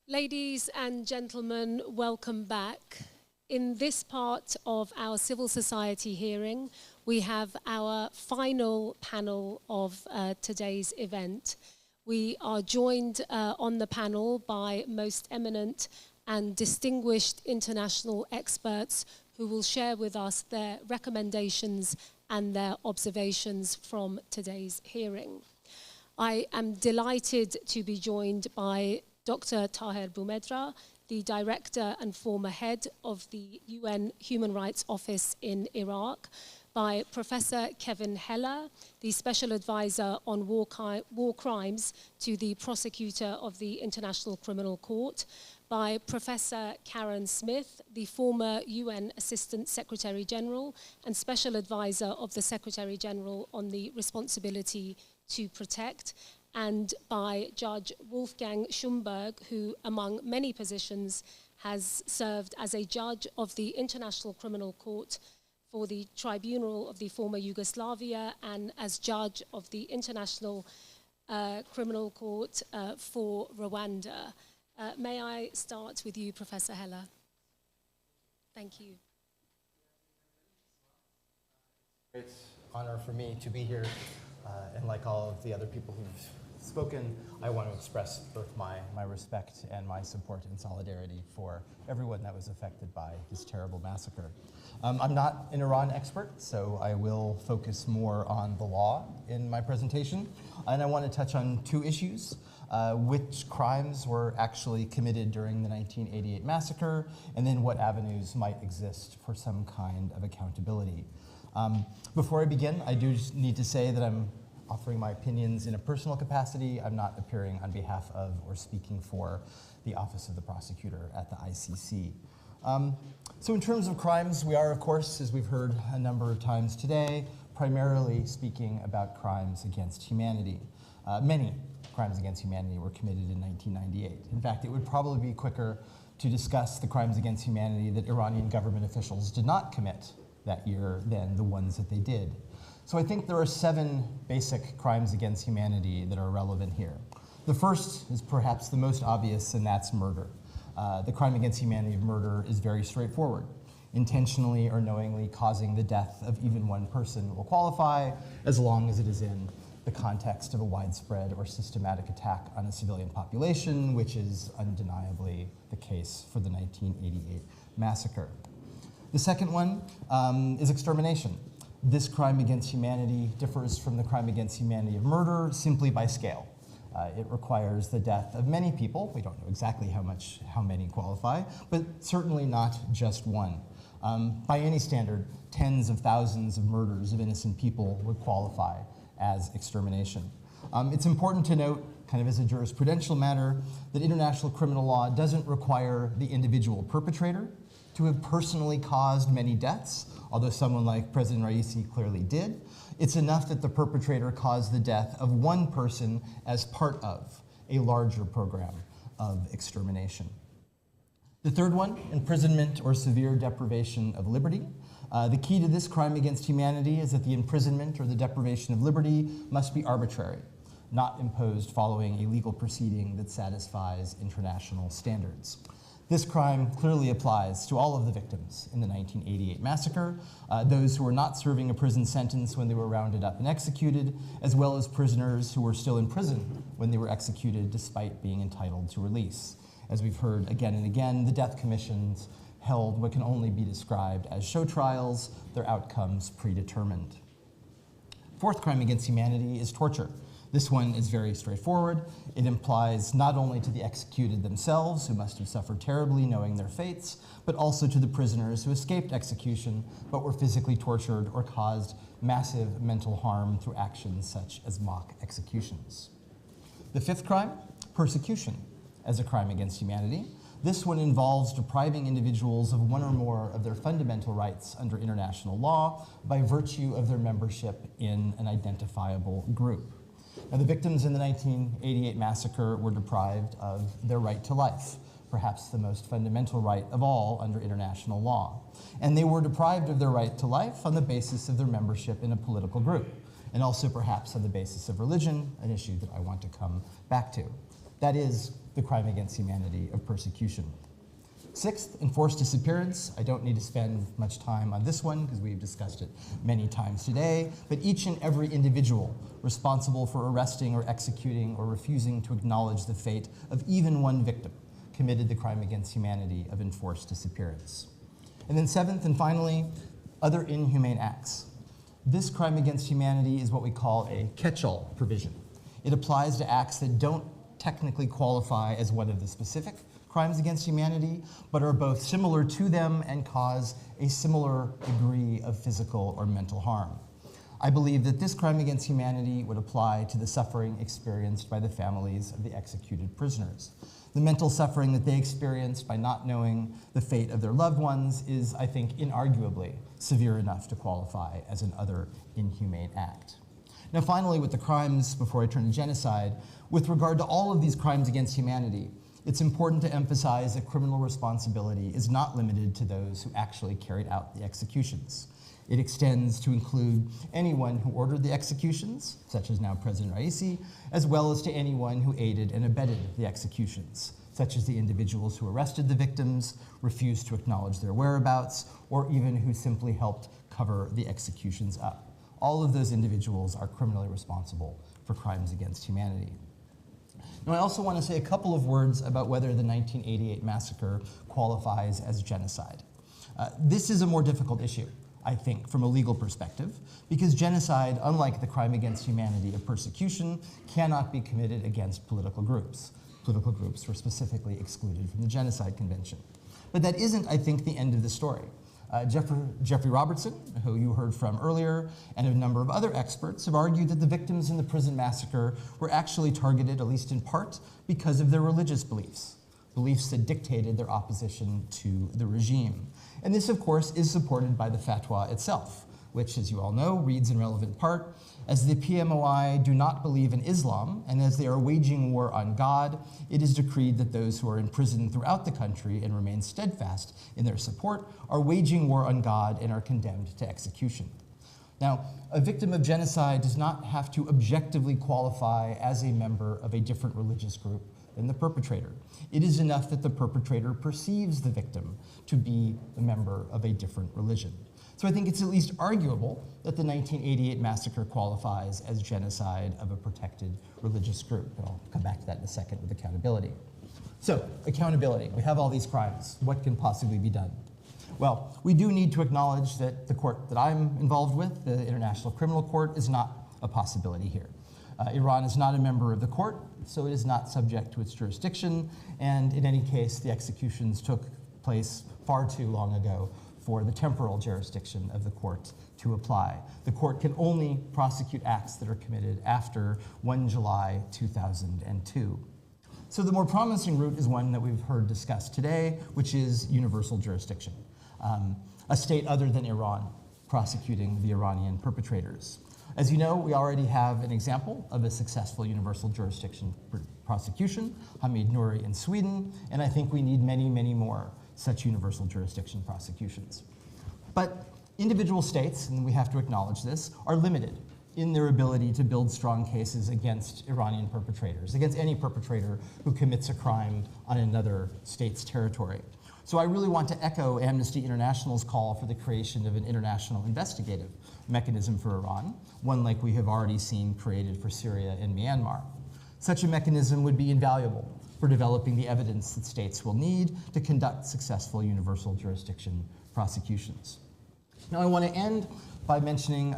Ladies and gentlemen, welcome back. In this part of our civil society hearing, we have our final panel of today's event. We are joined on the panel by most eminent and distinguished international experts who will share with us their recommendations and their observations from today's hearing. I am delighted to be joined by Dr. Taher Boumedra, the Director and former head of the UN Human Rights Office in Iraq, by Professor Kevin Heller, the Special Advisor on War Crimes to the Prosecutor of the International Criminal Court, by Professor Karen Smith, the former UN Assistant Secretary General and Special Advisor of the Secretary General on the Responsibility to Protect, and by Judge Wolfgang Schumberg, who, among many positions, has served as a judge of the International Criminal Court for the Tribunal of the former Yugoslavia and as judge of the International Criminal Court for Rwanda. May I start with you, Professor Heller? Thank you. It's an honor for me to be here, and like all of the other people who've spoken, I want to express both my respect and my support and solidarity for everyone that was affected by this terrible massacre. I'm not an Iran expert, so I will focus more on the law in my presentation, and I want to touch on two issues. Which crimes were actually committed during the 1988 massacre, and then what avenues might exist for some kind of accountability. Before I begin, I do need to say that I'm offering my opinions in a personal capacity. I'm not appearing on behalf of or speaking for the Office of the Prosecutor at the ICC. So in terms of crimes, we are, of course, as we've heard a number of times today, primarily speaking about crimes against humanity. Many crimes against humanity were committed in 1998. In fact, it would probably be quicker to discuss the crimes against humanity that Iranian government officials did not commit that year than the ones that they did. So I think there are 7 basic crimes against humanity that are relevant here. The first is perhaps the most obvious, and that's murder. The crime against humanity of murder is very straightforward. Intentionally or knowingly causing the death of even one person will qualify, as long as it is in the context of a widespread or systematic attack on a civilian population, which is undeniably the case for the 1988 massacre. The second one is extermination. This crime against humanity differs from the crime against humanity of murder simply by scale. It requires the death of many people. We don't know exactly how many qualify, but certainly not just one. By any standard, tens of thousands of murders of innocent people would qualify as extermination. It's important to note, kind of as a jurisprudential matter, that international criminal law doesn't require the individual perpetrator to have personally caused many deaths, although someone like President Raisi clearly did. It's enough that the perpetrator caused the death of one person as part of a larger program of extermination. The third one, imprisonment or severe deprivation of liberty. The key to this crime against humanity is that the imprisonment or the deprivation of liberty must be arbitrary, not imposed following a legal proceeding that satisfies international standards. This crime clearly applies to all of the victims in the 1988 massacre, those who were not serving a prison sentence when they were rounded up and executed, as well as prisoners who were still in prison when they were executed despite being entitled to release. As we've heard again and again, the death commissions held what can only be described as show trials, their outcomes predetermined. Fourth crime against humanity is torture. This one is very straightforward. It implies not only to the executed themselves, who must have suffered terribly knowing their fates, but also to the prisoners who escaped execution but were physically tortured or caused massive mental harm through actions such as mock executions. The fifth crime, persecution as a crime against humanity. This one involves depriving individuals of one or more of their fundamental rights under international law by virtue of their membership in an identifiable group. Now, the victims in the 1988 massacre were deprived of their right to life, perhaps the most fundamental right of all under international law. And they were deprived of their right to life on the basis of their membership in a political group, and also perhaps on the basis of religion, an issue that I want to come back to. That is the crime against humanity of persecution. Sixth, enforced disappearance. I don't need to spend much time on this one because we've discussed it many times today, but each and every individual responsible for arresting or executing or refusing to acknowledge the fate of even one victim committed the crime against humanity of enforced disappearance. And then seventh and finally, other inhumane acts. This crime against humanity is what we call a catch-all provision. It applies to acts that don't technically qualify as one of the specific crimes against humanity, but are both similar to them and cause a similar degree of physical or mental harm. I believe that this crime against humanity would apply to the suffering experienced by the families of the executed prisoners. The mental suffering that they experienced by not knowing the fate of their loved ones is, I think, inarguably severe enough to qualify as an other inhumane act. Now, finally, with the crimes, before I turn to genocide, with regard to all of these crimes against humanity, it's important to emphasize that criminal responsibility is not limited to those who actually carried out the executions. It extends to include anyone who ordered the executions, such as now President Raisi, as well as to anyone who aided and abetted the executions, such as the individuals who arrested the victims, refused to acknowledge their whereabouts, or even who simply helped cover the executions up. All of those individuals are criminally responsible for crimes against humanity. Now, I also want to say a couple of words about whether the 1988 massacre qualifies as genocide. This is a more difficult issue, I think, from a legal perspective, because genocide, unlike the crime against humanity of persecution, cannot be committed against political groups. Political groups were specifically excluded from the Genocide Convention. But that isn't, I think, the end of the story. Jeffrey Robertson, who you heard from earlier, and a number of other experts have argued that the victims in the prison massacre were actually targeted, at least in part, because of their religious beliefs, beliefs that dictated their opposition to the regime. And this, of course, is supported by the fatwa itself, which, as you all know, reads in relevant part, as the PMOI do not believe in Islam, and as they are waging war on God, it is decreed that those who are in prison throughout the country and remain steadfast in their support are waging war on God and are condemned to execution. Now, a victim of genocide does not have to objectively qualify as a member of a different religious group than the perpetrator. It is enough that the perpetrator perceives the victim to be a member of a different religion. So I think it's at least arguable that the 1988 massacre qualifies as genocide of a protected religious group. And I'll come back to that in a second with accountability. So, accountability. We have all these crimes. What can possibly be done? Well, we do need to acknowledge that the court that I'm involved with, the International Criminal Court, is not a possibility here. Iran is not a member of the court, so it is not subject to its jurisdiction, and in any case, the executions took place far too long ago for the temporal jurisdiction of the court to apply. The court can only prosecute acts that are committed after 1 July 2002. So the more promising route is one that we've heard discussed today, which is universal jurisdiction. A state other than Iran prosecuting the Iranian perpetrators. As you know, we already have an example of a successful universal jurisdiction prosecution, Hamid Nouri in Sweden, and I think we need many, many more such universal jurisdiction prosecutions. But individual states, and we have to acknowledge this, are limited in their ability to build strong cases against Iranian perpetrators, against any perpetrator who commits a crime on another state's territory. So I really want to echo Amnesty International's call for the creation of an international investigative mechanism for Iran, one like we have already seen created for Syria and Myanmar. Such a mechanism would be invaluable for developing the evidence that states will need to conduct successful universal jurisdiction prosecutions. Now I want to end by mentioning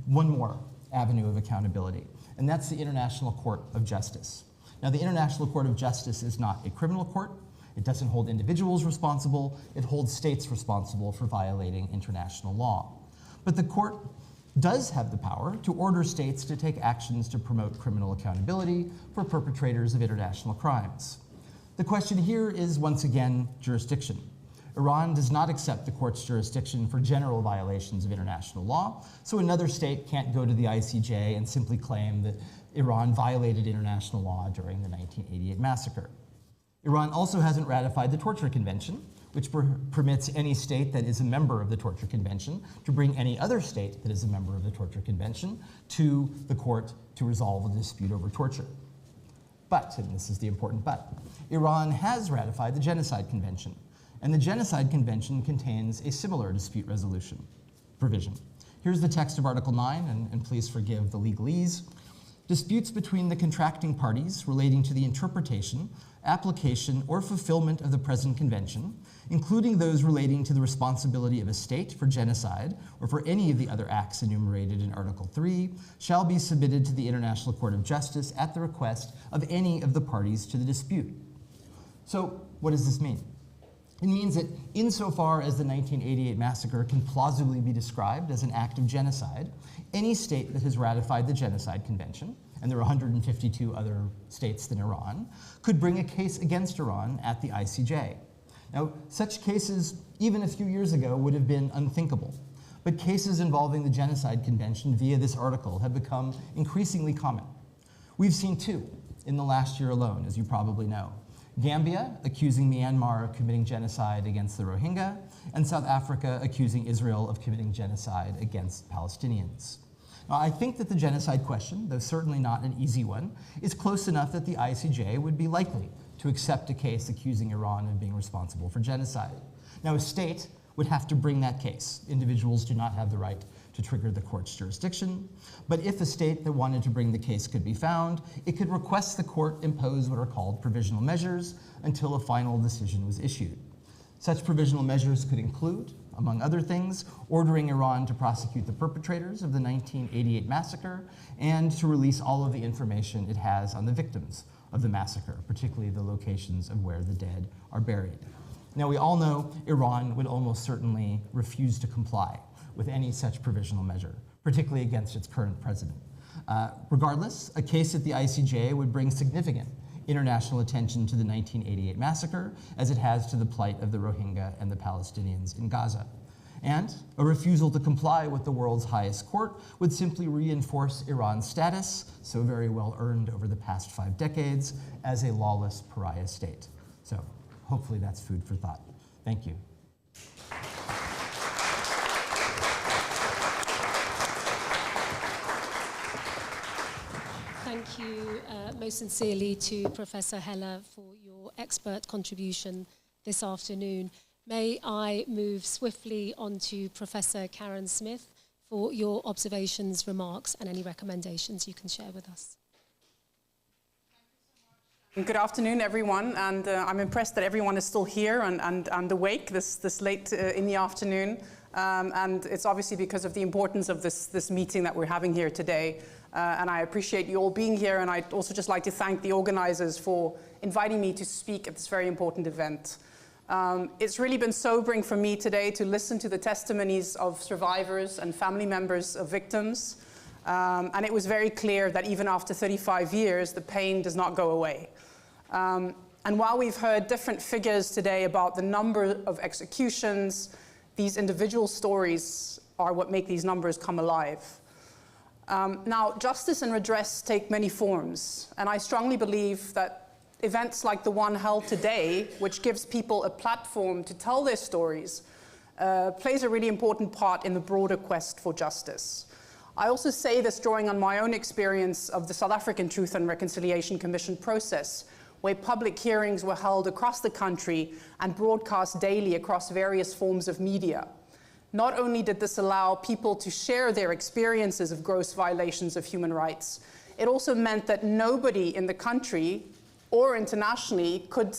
one more avenue of accountability, and that's the International Court of Justice. Now the International Court of Justice is not a criminal court. It doesn't hold individuals responsible. It holds states responsible for violating international law. But the court does have the power to order states to take actions to promote criminal accountability for perpetrators of international crimes. The question here is, once again, jurisdiction. Iran does not accept the court's jurisdiction for general violations of international law, so another state can't go to the ICJ and simply claim that Iran violated international law during the 1988 massacre. Iran also hasn't ratified the Torture Convention, which permits any state that is a member of the Torture Convention to bring any other state that is a member of the Torture Convention to the court to resolve a dispute over torture. But, and this is the important but, Iran has ratified the Genocide Convention, and the Genocide Convention contains a similar dispute resolution provision. Here's the text of Article 9, and please forgive the legalese. Disputes between the contracting parties relating to the interpretation, application, or fulfillment of the present convention, including those relating to the responsibility of a state for genocide or for any of the other acts enumerated in Article 3, shall be submitted to the International Court of Justice at the request of any of the parties to the dispute. So, what does this mean? It means that insofar as the 1988 massacre can plausibly be described as an act of genocide, any state that has ratified the Genocide Convention, and there are 152 other states than Iran, could bring a case against Iran at the ICJ. Now, such cases, even a few years ago, would have been unthinkable. But cases involving the Genocide Convention via this article have become increasingly common. We've seen two in the last year alone, as you probably know. Gambia accusing Myanmar of committing genocide against the Rohingya, and South Africa accusing Israel of committing genocide against Palestinians. Now, I think that the genocide question, though certainly not an easy one, is close enough that the ICJ would be likely to accept a case accusing Iran of being responsible for genocide. Now, a state would have to bring that case. Individuals do not have the right to trigger the court's jurisdiction. But if a state that wanted to bring the case could be found, it could request the court impose what are called provisional measures until a final decision was issued. Such provisional measures could include, among other things, ordering Iran to prosecute the perpetrators of the 1988 massacre and to release all of the information it has on the victims of the massacre, particularly the locations of where the dead are buried. Now, we all know Iran would almost certainly refuse to comply with any such provisional measure, particularly against its current president. Regardless, a case at the ICJ would bring significant international attention to the 1988 massacre, as it has to the plight of the Rohingya and the Palestinians in Gaza. And a refusal to comply with the world's highest court would simply reinforce Iran's status, so very well earned over the past 5 decades, as a lawless pariah state. So hopefully that's food for thought. Thank you. Thank you most sincerely to Professor Heller for your expert contribution this afternoon. May I move swiftly on to Professor Karen Smith for your observations, remarks, and any recommendations you can share with us. Good afternoon, everyone, and I'm impressed that everyone is still here and awake this late in the afternoon. And it's obviously because of the importance of this meeting that we're having here today. And I appreciate you all being here, and I'd also just like to thank the organizers for inviting me to speak at this very important event. It's really been sobering for me today to listen to the testimonies of survivors and family members of victims. And it was very clear that even after 35 years, the pain does not go away. And while we've heard different figures today about the number of executions, these individual stories are what make these numbers come alive. Now, justice and redress take many forms, and I strongly believe that events like the one held today, which gives people a platform to tell their stories, plays a really important part in the broader quest for justice. I also say this drawing on my own experience of the South African Truth and Reconciliation Commission process, where public hearings were held across the country and broadcast daily across various forms of media. Not only did this allow people to share their experiences of gross violations of human rights, it also meant that nobody in the country or internationally could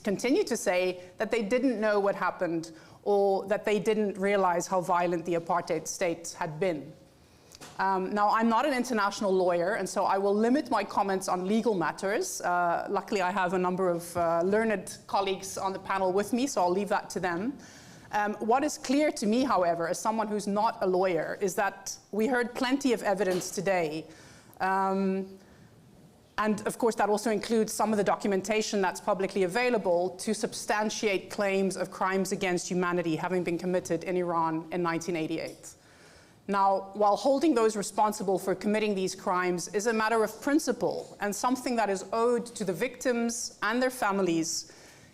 continue to say that they didn't know what happened or that they didn't realize how violent the apartheid state had been. Now, I'm not an international lawyer, and so I will limit my comments on legal matters. Luckily, I have a number of learned colleagues on the panel with me, so I'll leave that to them. What is clear to me, however, as someone who's not a lawyer, is that we heard plenty of evidence today. And of course, that also includes some of the documentation that's publicly available to substantiate claims of crimes against humanity having been committed in Iran in 1988. Now, while holding those responsible for committing these crimes is a matter of principle and something that is owed to the victims and their families,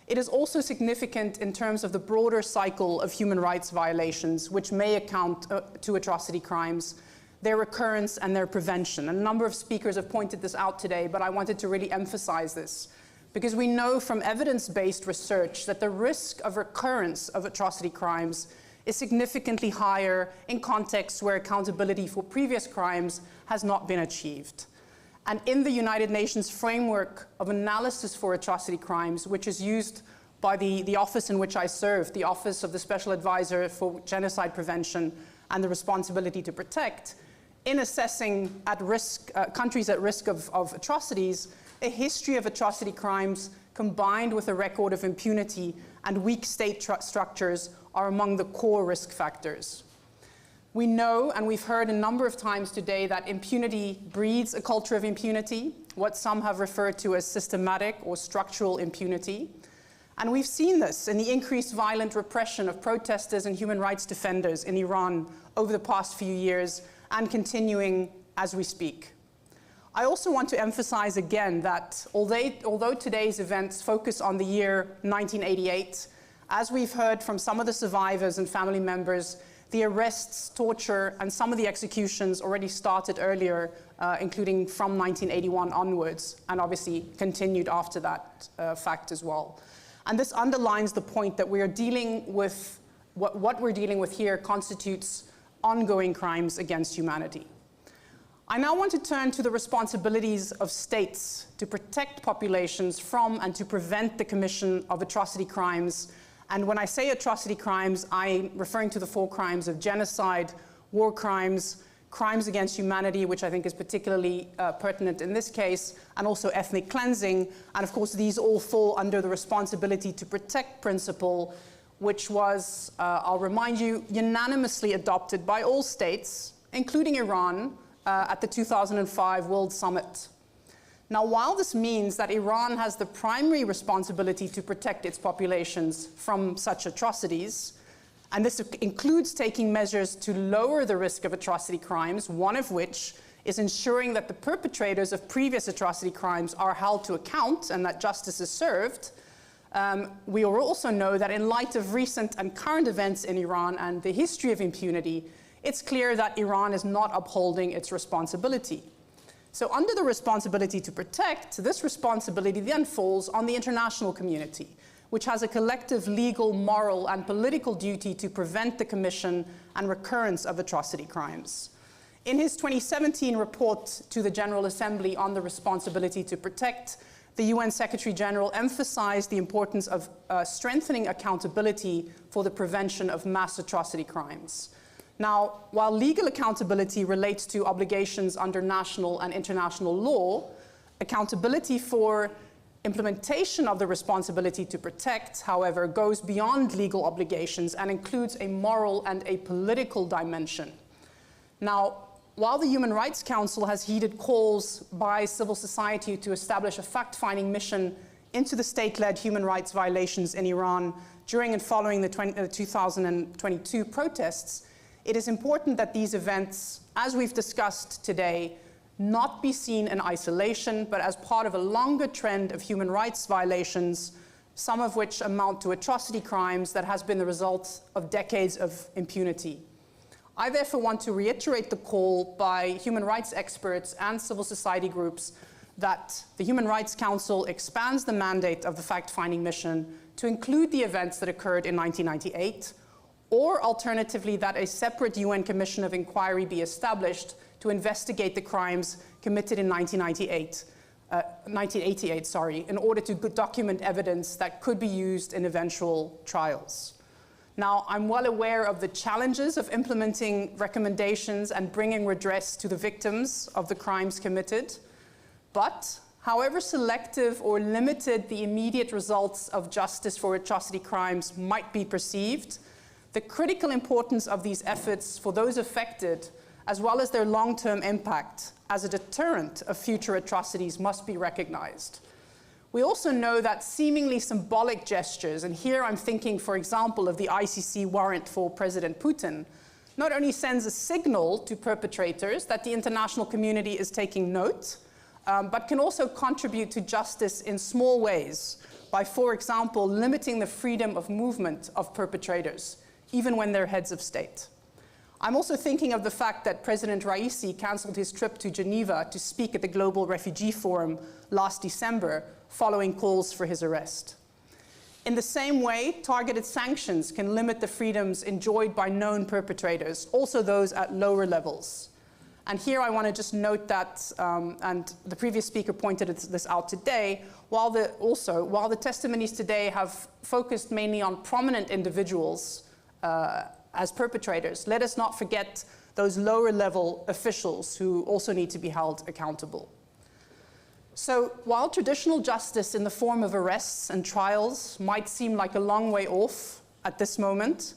it is also significant in terms of the broader cycle of human rights violations, which may account to atrocity crimes their recurrence and their prevention. And a number of speakers have pointed this out today, but I wanted to really emphasize this, because we know from evidence-based research that the risk of recurrence of atrocity crimes is significantly higher in contexts where accountability for previous crimes has not been achieved. And in the United Nations framework of analysis for atrocity crimes, which is used by the office in which I serve, the Office of the Special Advisor for Genocide Prevention and the Responsibility to Protect, in assessing countries at risk of atrocities, a history of atrocity crimes combined with a record of impunity and weak state structures are among the core risk factors. We know, and we've heard a number of times today, that impunity breeds a culture of impunity, what some have referred to as systematic or structural impunity. And we've seen this in the increased violent repression of protesters and human rights defenders in Iran over the past few years, and continuing as we speak. I also want to emphasize again that although today's events focus on the year 1988, as we've heard from some of the survivors and family members, the arrests, torture, and some of the executions already started earlier, including from 1981 onwards, and obviously continued after that fact as well. And this underlines the point that we are dealing with, what we're dealing with here constitutes ongoing crimes against humanity. I now want to turn to the responsibilities of states to protect populations from and to prevent the commission of atrocity crimes. And when I say atrocity crimes, I'm referring to the 4 crimes of genocide, war crimes, crimes against humanity, which I think is particularly pertinent in this case, and also ethnic cleansing. And of course, these all fall under the responsibility to protect principle, which was, I'll remind you, unanimously adopted by all states, including Iran, at the 2005 World Summit. Now, while this means that Iran has the primary responsibility to protect its populations from such atrocities, and this includes taking measures to lower the risk of atrocity crimes, one of which is ensuring that the perpetrators of previous atrocity crimes are held to account and that justice is served, we also know that in light of recent and current events in Iran and the history of impunity, it's clear that Iran is not upholding its responsibility. So under the responsibility to protect, this responsibility then falls on the international community, which has a collective legal, moral, and political duty to prevent the commission and recurrence of atrocity crimes. In his 2017 report to the General Assembly on the responsibility to protect, the UN Secretary General emphasized the importance of strengthening accountability for the prevention of mass atrocity crimes. Now, while legal accountability relates to obligations under national and international law, accountability for implementation of the responsibility to protect, however, goes beyond legal obligations and includes a moral and a political dimension. Now, while the Human Rights Council has heeded calls by civil society to establish a fact-finding mission into the state-led human rights violations in Iran during and following the 2022 protests, it is important that these events, as we've discussed today, not be seen in isolation, but as part of a longer trend of human rights violations, some of which amount to atrocity crimes that has been the result of decades of impunity. I therefore want to reiterate the call by human rights experts and civil society groups that the Human Rights Council expands the mandate of the fact-finding mission to include the events that occurred in 1998, or alternatively that a separate UN Commission of Inquiry be established to investigate the crimes committed in 1988, in order to document evidence that could be used in eventual trials. Now, I'm well aware of the challenges of implementing recommendations and bringing redress to the victims of the crimes committed, but however selective or limited the immediate results of justice for atrocity crimes might be perceived, the critical importance of these efforts for those affected, as well as their long-term impact as a deterrent of future atrocities, must be recognized. We also know that seemingly symbolic gestures, and here I'm thinking, for example, of the ICC warrant for President Putin, not only sends a signal to perpetrators that the international community is taking note, but can also contribute to justice in small ways by, for example, limiting the freedom of movement of perpetrators, even when they're heads of state. I'm also thinking of the fact that President Raisi cancelled his trip to Geneva to speak at the Global Refugee Forum last December, following calls for his arrest. In the same way, targeted sanctions can limit the freedoms enjoyed by known perpetrators, also those at lower levels. And here I want to just note that, and the previous speaker pointed this out today, while the testimonies today have focused mainly on prominent individuals as perpetrators, let us not forget those lower level officials who also need to be held accountable. So while traditional justice in the form of arrests and trials might seem like a long way off at this moment,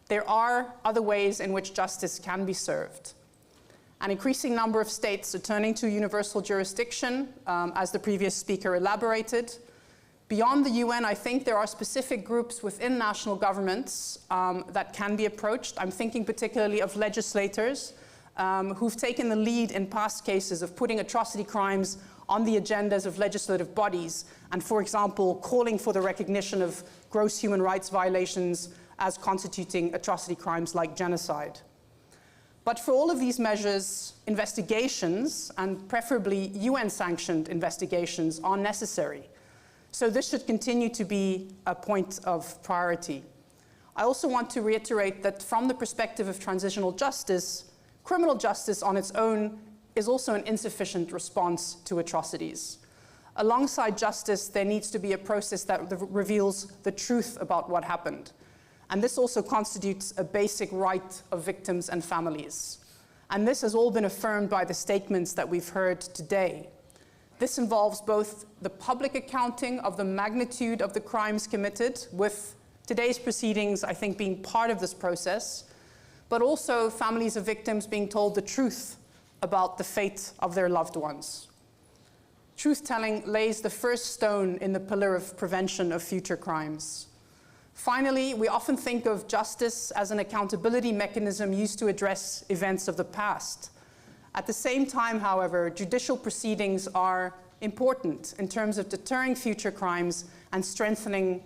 there are other ways in which justice can be served. An increasing number of states are turning to universal jurisdiction, as the previous speaker elaborated. Beyond the UN, I think there are specific groups within national governments that can be approached. I'm thinking particularly of legislators who've taken the lead in past cases of putting atrocity crimes on the agendas of legislative bodies and, for example, calling for the recognition of gross human rights violations as constituting atrocity crimes like genocide. But for all of these measures, investigations, and preferably UN-sanctioned investigations, are necessary. So this should continue to be a point of priority. I also want to reiterate that from the perspective of transitional justice, criminal justice on its own is also an insufficient response to atrocities. Alongside justice, there needs to be a process that reveals the truth about what happened. And this also constitutes a basic right of victims and families. And this has all been affirmed by the statements that we've heard today. This involves both the public accounting of the magnitude of the crimes committed, with today's proceedings, I think, being part of this process, but also families of victims being told the truth about the fate of their loved ones. Truth-telling lays the first stone in the pillar of prevention of future crimes. Finally, we often think of justice as an accountability mechanism used to address events of the past. At the same time, however, judicial proceedings are important in terms of deterring future crimes and strengthening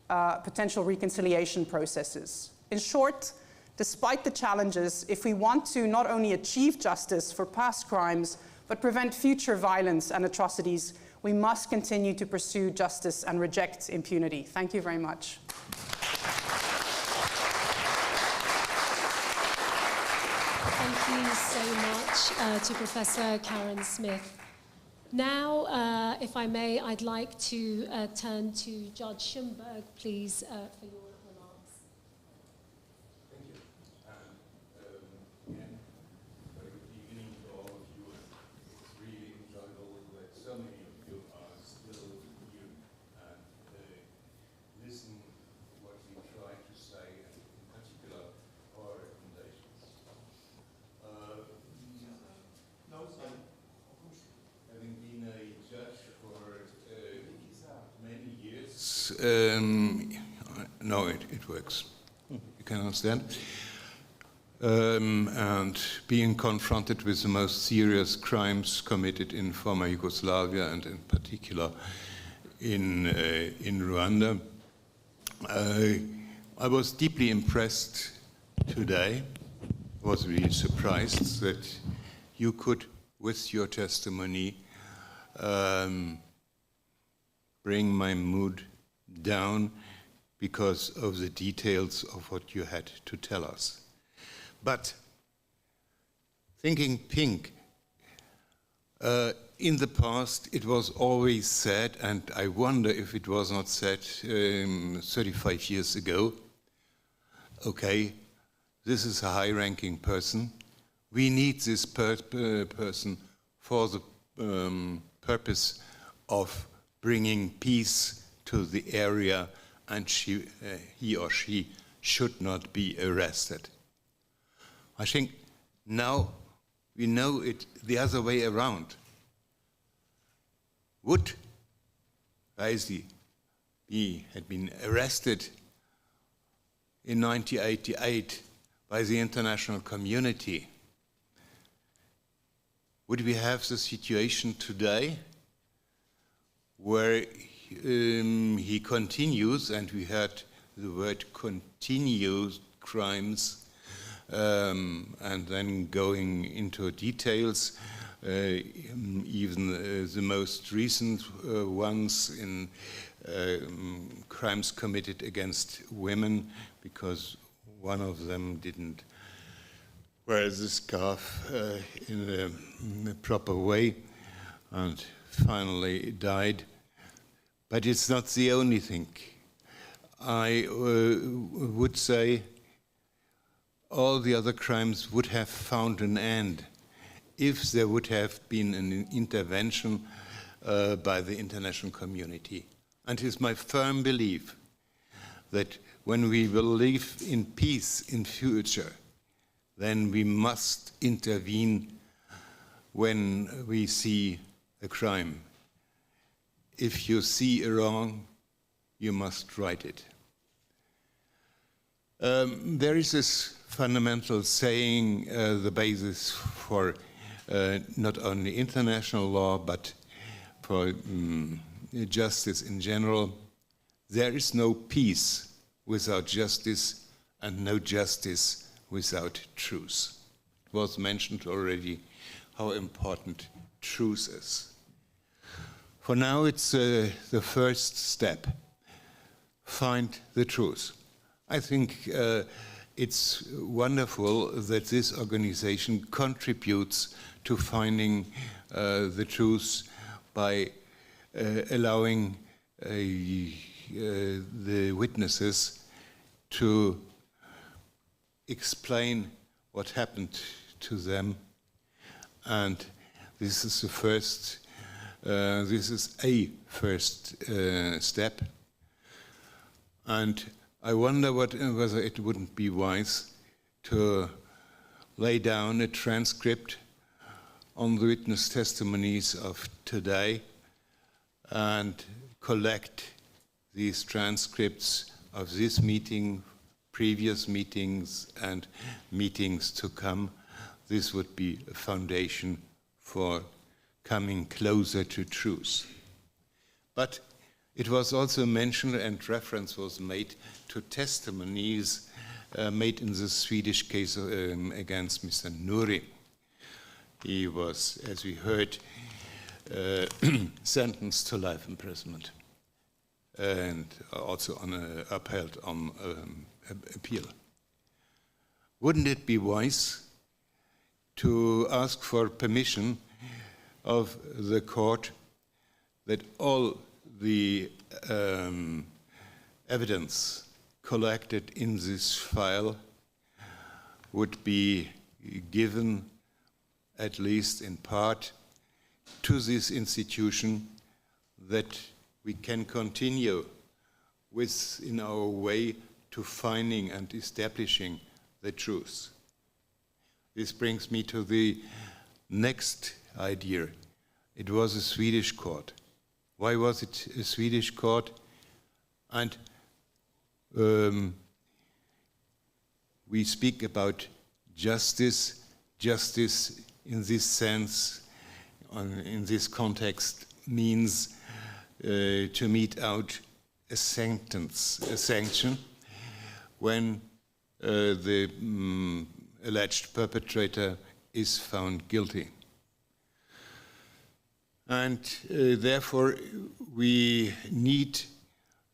potential reconciliation processes. In short, despite the challenges, if we want to not only achieve justice for past crimes, but prevent future violence and atrocities, we must continue to pursue justice and reject impunity. Thank you very much. Thank you so much to Professor Karen Smith. Now, if I may, I'd like to turn to Judge Schumberg, please, for your remarks. Thank you. Again, very good evening to all of you. It's really enjoyable that so many of you are still here and listen to what we try to say, and in particular our recommendations. Having been a judge for many years, no, it works. You can understand. And being confronted with the most serious crimes committed in former Yugoslavia and in particular in Rwanda, I was deeply impressed today. I was really surprised that you could, with your testimony, bring my mood down because of the details of what you had to tell us. But thinking pink, in the past it was always said, and I wonder if it was not said 35 years ago, okay, this is a high-ranking person. We need this person for the purpose of bringing peace to the area, and he or she should not be arrested. I think now we know it the other way around. Would Raisi had been arrested in 1988 by the international community, would we have the situation today where he continues, and we heard the word continues crimes, and then going into details, even the most recent ones in crimes committed against women, because one of them didn't wear the scarf in a proper way and finally died. But it's not the only thing. I would say all the other crimes would have found an end if there would have been an intervention by the international community. And it is my firm belief that when we will live in peace in future, then we must intervene when we see a crime. If you see a wrong, you must right it. There is this fundamental saying, the basis for not only international law, but for justice in general. There is no peace without justice, and no justice without truth. It was mentioned already how important truth is. For now, it's the first step. Find the truth. I think it's wonderful that this organization contributes to finding the truth by allowing the witnesses to explain what happened to them, and this is the first. This is a first step, and I wonder whether it wouldn't be wise to lay down a transcript on the witness testimonies of today and collect these transcripts of this meeting, previous meetings, and meetings to come. This would be a foundation for coming closer to truth. But it was also mentioned, and reference was made to testimonies made in the Swedish case against Mr. Nouri. He was, as we heard, sentenced to life imprisonment and also upheld on appeal. Wouldn't it be wise to ask for permission of the court that all the evidence collected in this file would be given, at least in part, to this institution, that we can continue with in our way to finding and establishing the truth. This brings me to the next idea. It was a Swedish court. Why was it a Swedish court? And we speak about justice. Justice in this sense, in this context, means to mete out a sanction when the alleged perpetrator is found guilty. And therefore, we need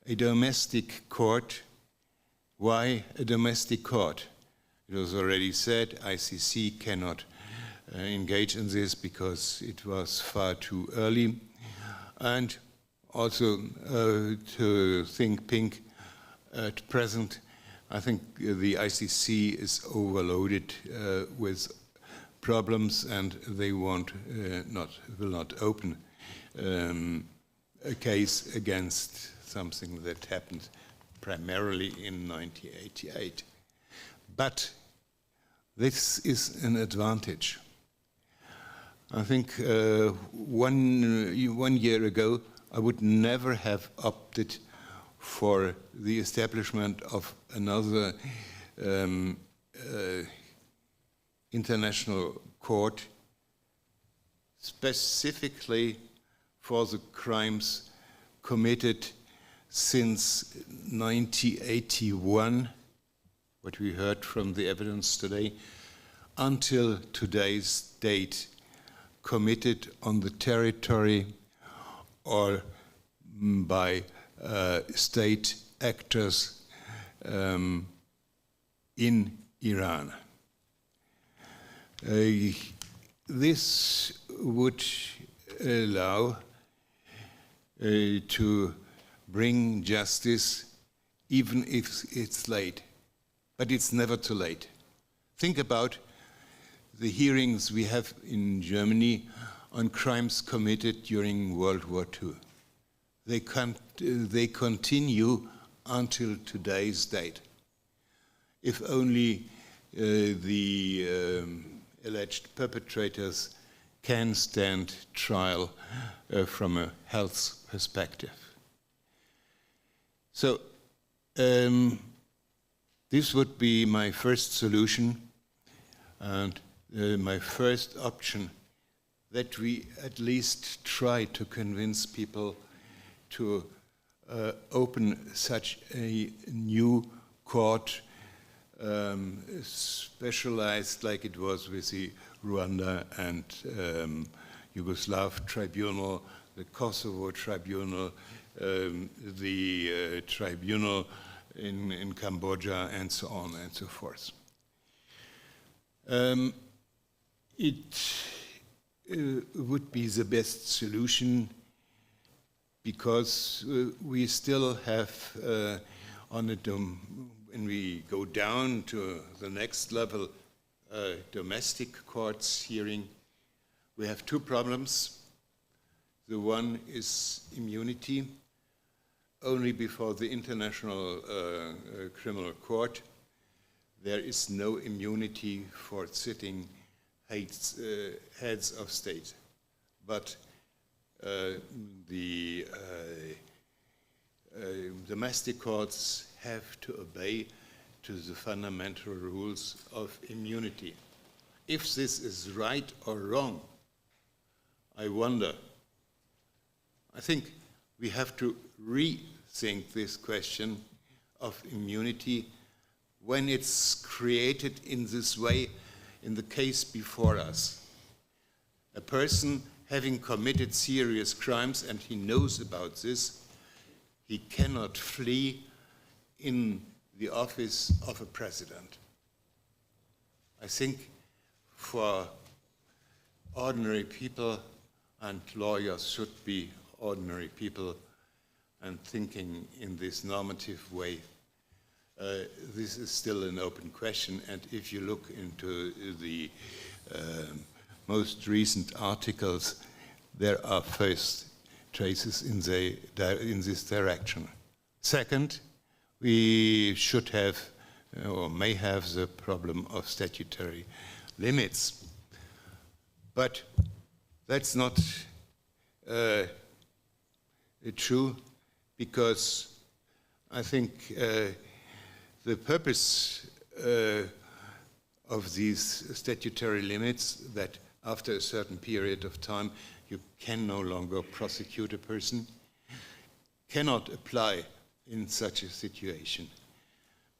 a domestic court. Why a domestic court? It was already said ICC cannot engage in this because it was far too early. And also to think pink at present, I think the ICC is overloaded with problems, and they will not open a case against something that happened primarily in 1988. But this is an advantage. I think 1 year ago, I would never have opted for the establishment of another international court specifically for the crimes committed since 1981 what we heard from the evidence today, until today's date, committed on the territory or by state actors in Iran. This would allow to bring justice even if it's late, but it's never too late. Think about the hearings we have in Germany on crimes committed during World War II. They continue until today's date. If only the alleged perpetrators can stand trial from a health perspective. So this would be my first solution and my first option, that we at least try to convince people to open such a new court, specialized like it was with the Rwanda and Yugoslav tribunal, the Kosovo tribunal, the tribunal in Cambodia, and so on and so forth. It would be the best solution, because we still have when we go down to the next level, domestic courts hearing, we have two problems. The one is immunity. Only before the International Criminal Court, there is no immunity for sitting heads of state. But the domestic courts have to obey to the fundamental rules of immunity. If this is right or wrong, I wonder. I think we have to rethink this question of immunity when it's created in this way in the case before us. A person having committed serious crimes, and he knows about this, he cannot flee in the office of a president. I think for ordinary people, and lawyers should be ordinary people and thinking in this normative way, this is still an open question. And if you look into the most recent articles, there are first traces in this direction. Second, we should have or may have the problem of statutory limits. But that's not true, because I think the purpose of these statutory limits, that after a certain period of time you can no longer prosecute a person, cannot apply in such a situation,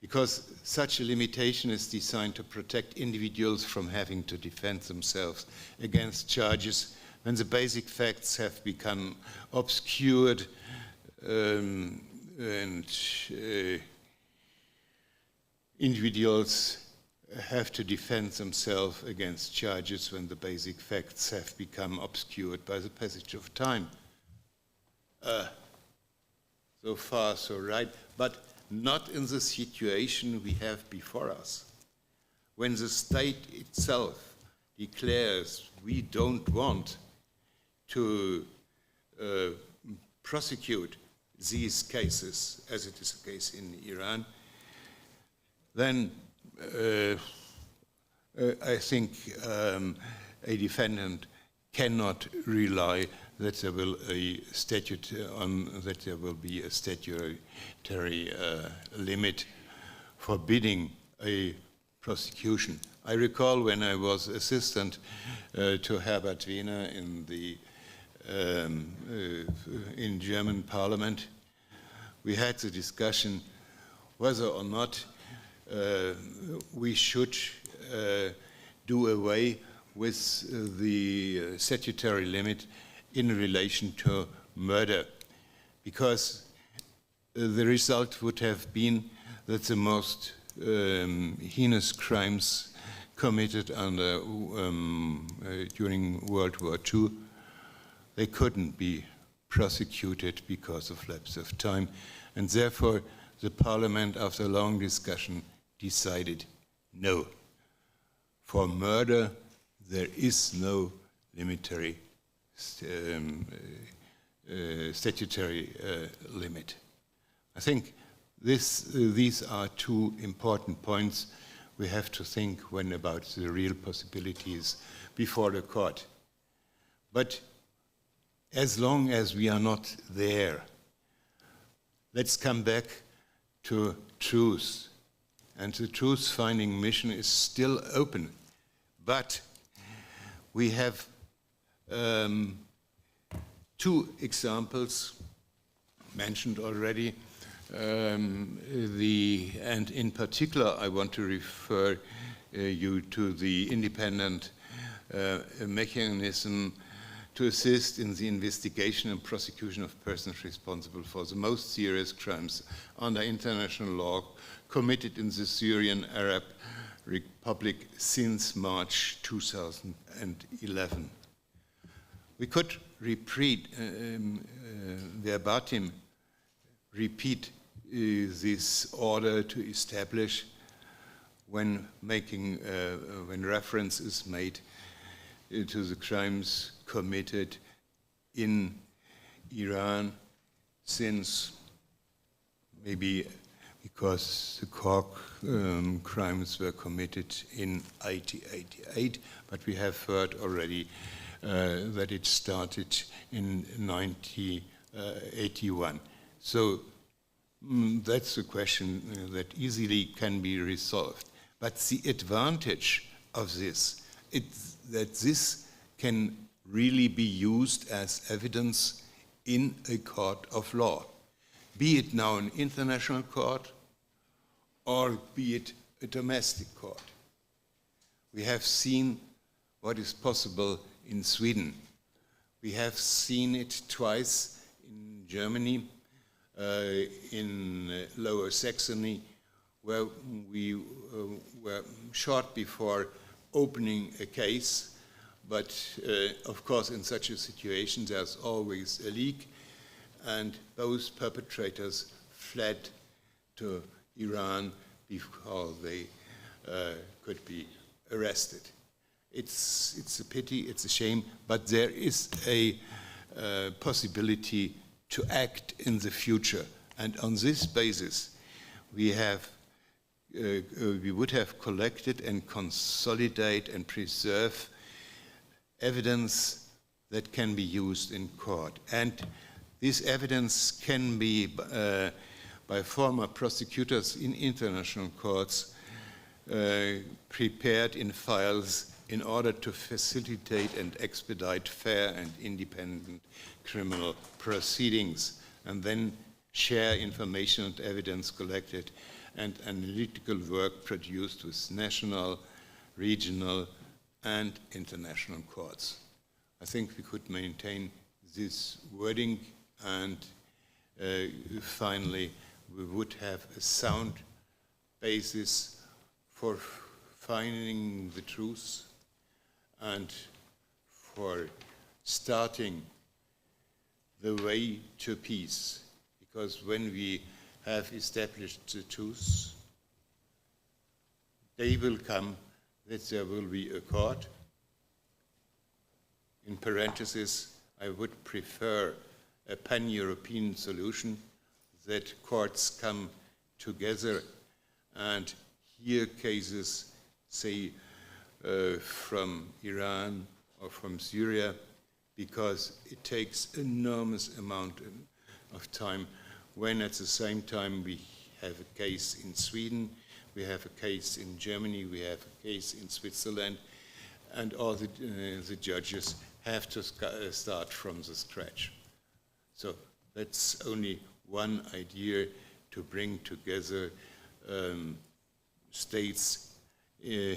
because such a limitation is designed to protect individuals from having to defend themselves against charges when the basic facts have become obscured and individuals have to defend themselves against charges when the basic facts have become obscured by the passage of time. So far, so right, but not in the situation we have before us. When the state itself declares we don't want to prosecute these cases, as it is the case in Iran, then I think a defendant cannot rely that there will be a statutory limit forbidding a prosecution. I recall when I was assistant to Herbert Wehner in German Parliament, we had the discussion whether or not we should do away with the statutory limit in relation to murder, because the result would have been that the most heinous crimes committed during World War II, they couldn't be prosecuted because of lapse of time, and therefore the Parliament, after long discussion, decided no. For murder, there is no statutory limit. I think these are two important points we have to think when about the real possibilities before the court. But as long as we are not there, let's come back to truth. And the truth-finding mission is still open. But we have two examples mentioned already. And in particular, I want to refer you to the independent mechanism to assist in the investigation and prosecution of persons responsible for the most serious crimes under international law committed in the Syrian Arab Republic since March 2011. We could repeat verbatim repeat this order to establish when reference is made to the crimes committed in Iran since, maybe because the core crimes were committed in 1988, but we have heard already that it started in 1981. So that's a question that easily can be resolved. But the advantage of this is that this can really be used as evidence in a court of law, be it now an international court or be it a domestic court. We have seen what is possible in Sweden. We have seen it twice in Germany, in Lower Saxony, where we were short before opening a case. But of course, in such a situation, there's always a leak, and both perpetrators fled to Iran before they could be arrested. It's a pity, it's a shame, but there is a possibility to act in the future. And on this basis, we would have collected and consolidate and preserve evidence that can be used in court. And this evidence can be by former prosecutors in international courts prepared in files in order to facilitate and expedite fair and independent criminal proceedings, and then share information and evidence collected and analytical work produced with national, regional, and international courts. I think we could maintain this wording, and finally we would have a sound basis for finding the truth and for starting the way to peace. Because when we have established the truth, day will come that there will be a court. In parentheses, I would prefer a pan-European solution, that courts come together and hear cases, say, from Iran or from Syria, because it takes enormous amount of time, when at the same time we have a case in Sweden, we have a case in Germany, we have a case in Switzerland, and all the judges have to start from the scratch. So that's only one idea to bring together states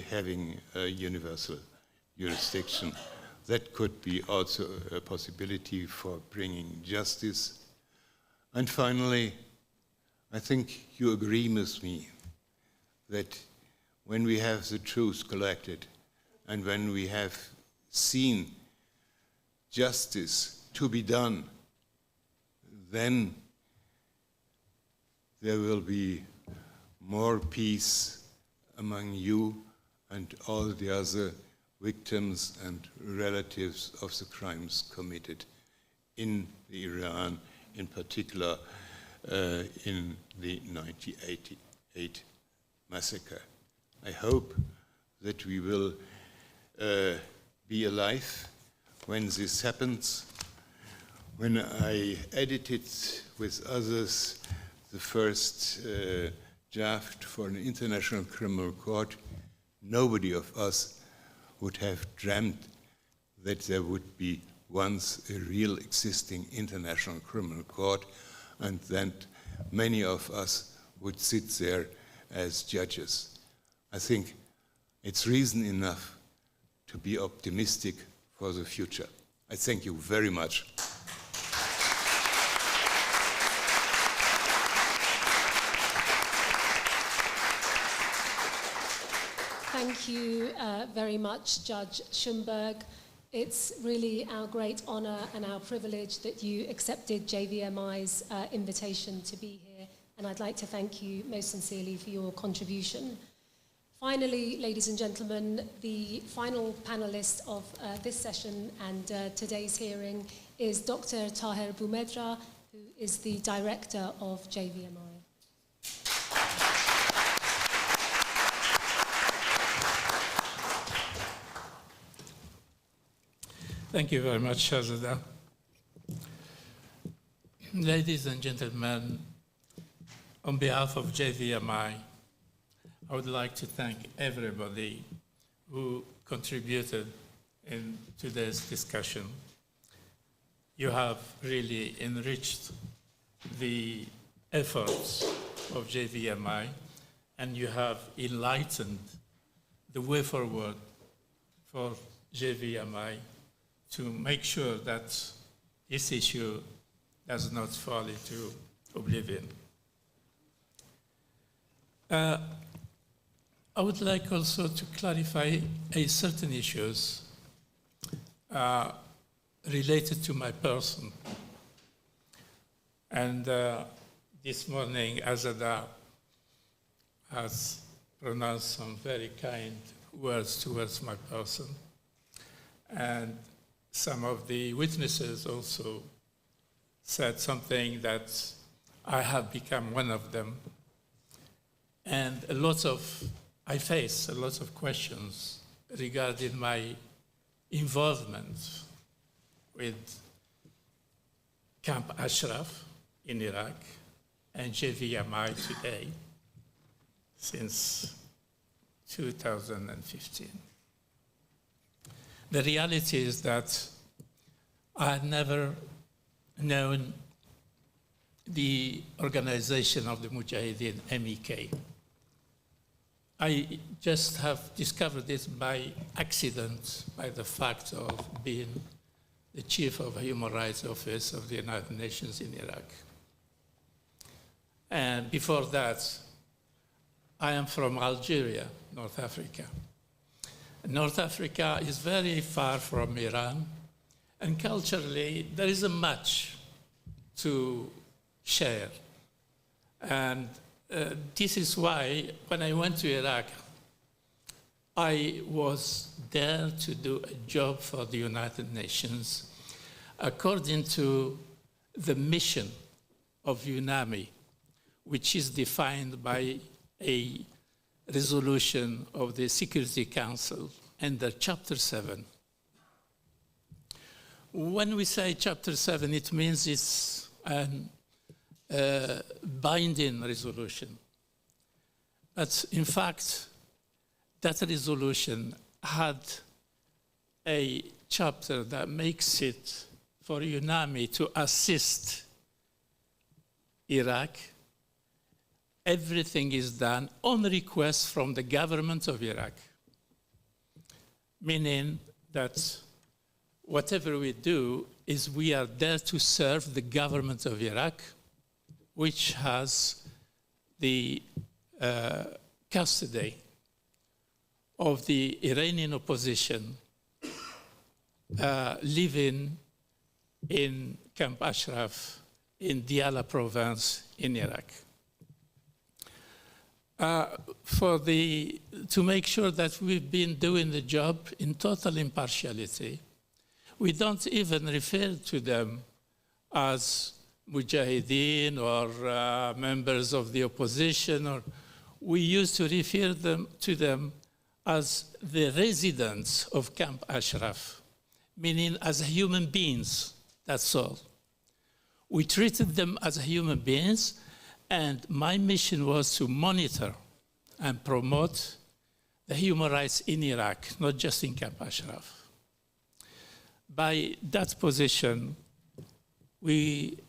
having a universal jurisdiction. That could be also a possibility for bringing justice. And finally, I think you agree with me that when we have the truth collected and when we have seen justice to be done, then there will be more peace among you and all the other victims and relatives of the crimes committed in Iran, in particular in the 1988 massacre. I hope that we will be alive when this happens. When I edited with others the first draft for an international criminal court, nobody of us would have dreamt that there would be once a real existing international criminal court, and that many of us would sit there as judges. I think it's reason enough to be optimistic for the future. I thank you very much. Thank you very much, Judge Schumberg. It's really our great honor and our privilege that you accepted JVMI's invitation to be here, and I'd like to thank you most sincerely for your contribution. Finally, ladies and gentlemen, the final panelist of this session and today's hearing is Dr. Taher Boumedra, who is the director of JVMI. Thank you very much, Shahzada. Ladies and gentlemen, on behalf of JVMI, I would like to thank everybody who contributed in today's discussion. You have really enriched the efforts of JVMI, and you have enlightened the way forward for JVMI to make sure that this issue does not fall into oblivion. I would like also to clarify certain issues related to my person. And this morning, Azada has pronounced some very kind words towards my person. And some of the witnesses also said something that I have become one of them. And I face a lot of questions regarding my involvement with Camp Ashraf in Iraq and JVMI today since 2015. The reality is that I had never known the organization of the Mujahideen, MEK. I just have discovered this by accident, by the fact of being the chief of the Human Rights Office of the United Nations in Iraq. And before that, I am from Algeria, North Africa. North Africa is very far from Iran, and culturally, there isn't much to share. And this is why, when I went to Iraq, I was there to do a job for the United Nations according to the mission of UNAMI, which is defined by a resolution of the Security Council under Chapter 7. When we say Chapter 7, it means it's a binding resolution. But in fact, that resolution had a chapter that makes it for UNAMI to assist Iraq everything is done on request from the government of Iraq, meaning that whatever we do is we are there to serve the government of Iraq, which has the custody of the Iranian opposition living in Camp Ashraf in Diyala province in Iraq. To make sure that we've been doing the job in total impartiality, we don't even refer to them as mujahideen or members of the opposition, or we used to refer to them as the residents of Camp Ashraf, meaning as human beings, that's all. We treated them as human beings, and my mission was to monitor and promote the human rights in Iraq, not just in Camp Ashraf. By that position, we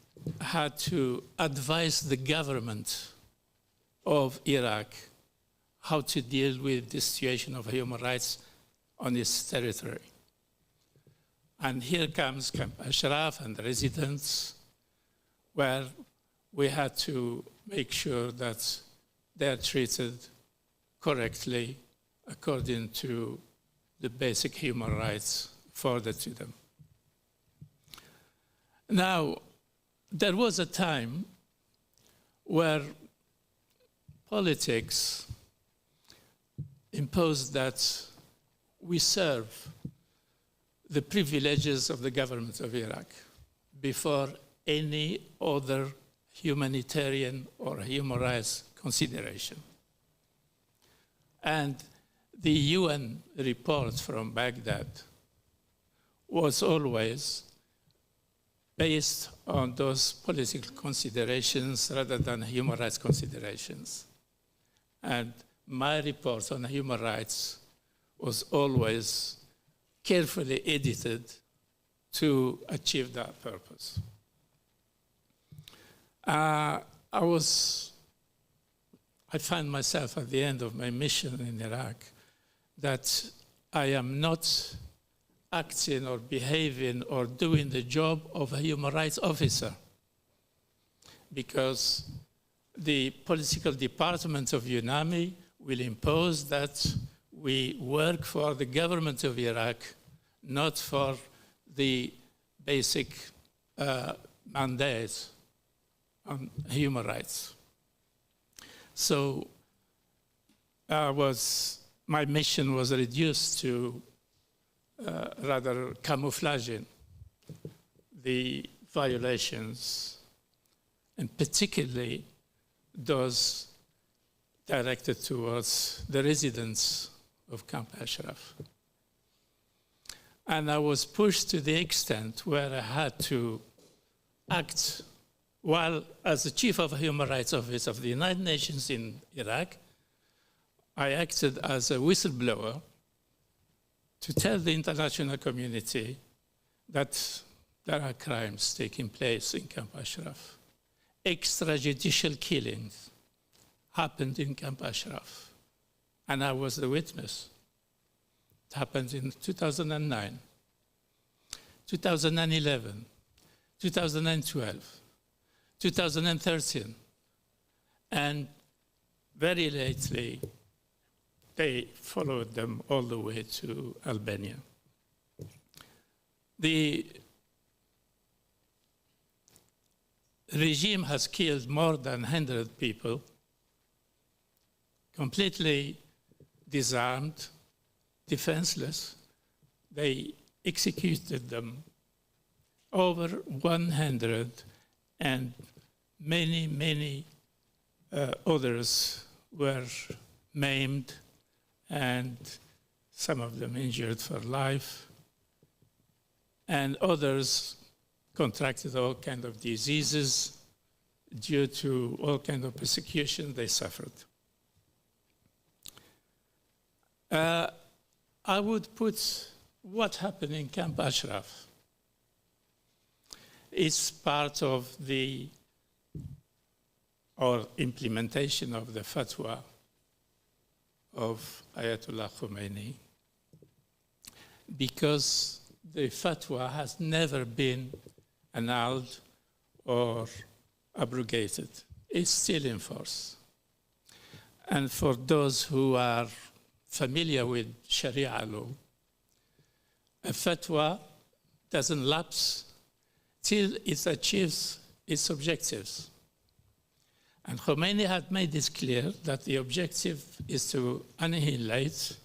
had to advise the government of Iraq how to deal with the situation of human rights on its territory. And here comes Camp Ashraf and the residents, where we had to make sure that they're treated correctly according to the basic human rights afforded to them. Now, there was a time where politics imposed that we serve the privileges of the government of Iraq before any other humanitarian or human rights consideration. And the UN report from Baghdad was always based on those political considerations rather than human rights considerations. And my report on human rights was always carefully edited to achieve that purpose. I find myself at the end of my mission in Iraq that I am not acting or behaving or doing the job of a human rights officer, because the political department of UNAMI will impose that we work for the government of Iraq, not for the basic mandate on human rights. So my mission was reduced to rather camouflaging the violations, and particularly those directed towards the residents of Camp Ashraf. And I was pushed to the extent where I had to act while, as the chief of the Human Rights Office of the United Nations in Iraq, I acted as a whistleblower to tell the international community that there are crimes taking place in Camp Ashraf. Extrajudicial killings happened in Camp Ashraf, and I was the witness. It happened in 2009, 2011, 2012, 2013, and very lately, they followed them all the way to Albania. The regime has killed more than 100 people, completely disarmed, defenseless. They executed them, over 100, and many others were maimed, and some of them injured for life, and others contracted all kinds of diseases due to all kinds of persecution they suffered. I would put what happened in Camp Ashraf is part of the or implementation of the fatwa of Ayatollah Khomeini, because the fatwa has never been annulled or abrogated. It's still in force. And for those who are familiar with Sharia law, a fatwa doesn't lapse till it achieves its objectives. And Khomeini had made this clear that the objective is to annihilate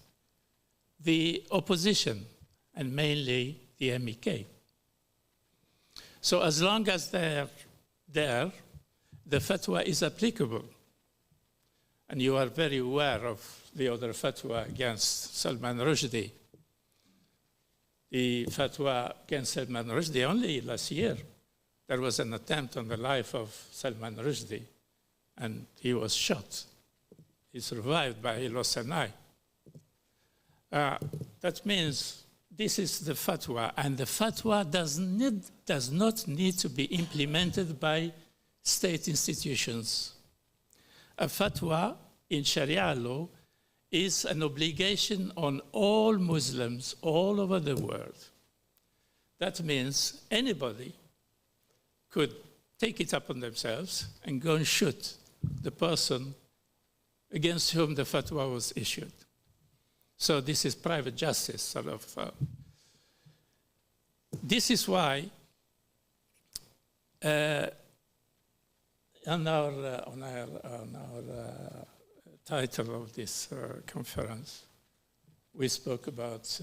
the opposition, and mainly the MEK. So as long as they're there, the fatwa is applicable. And you are very aware of the other fatwa against Salman Rushdie. The fatwa against Salman Rushdie, only last year, there was an attempt on the life of Salman Rushdie, and he was shot. He survived, but he lost an eye. That means this is the fatwa, and the fatwa does not need to be implemented by state institutions. A fatwa in Sharia law is an obligation on all Muslims all over the world. That means anybody could take it upon themselves and go and shoot the person against whom the fatwa was issued. So this is private justice, sort of. This is why on our title of this conference, we spoke about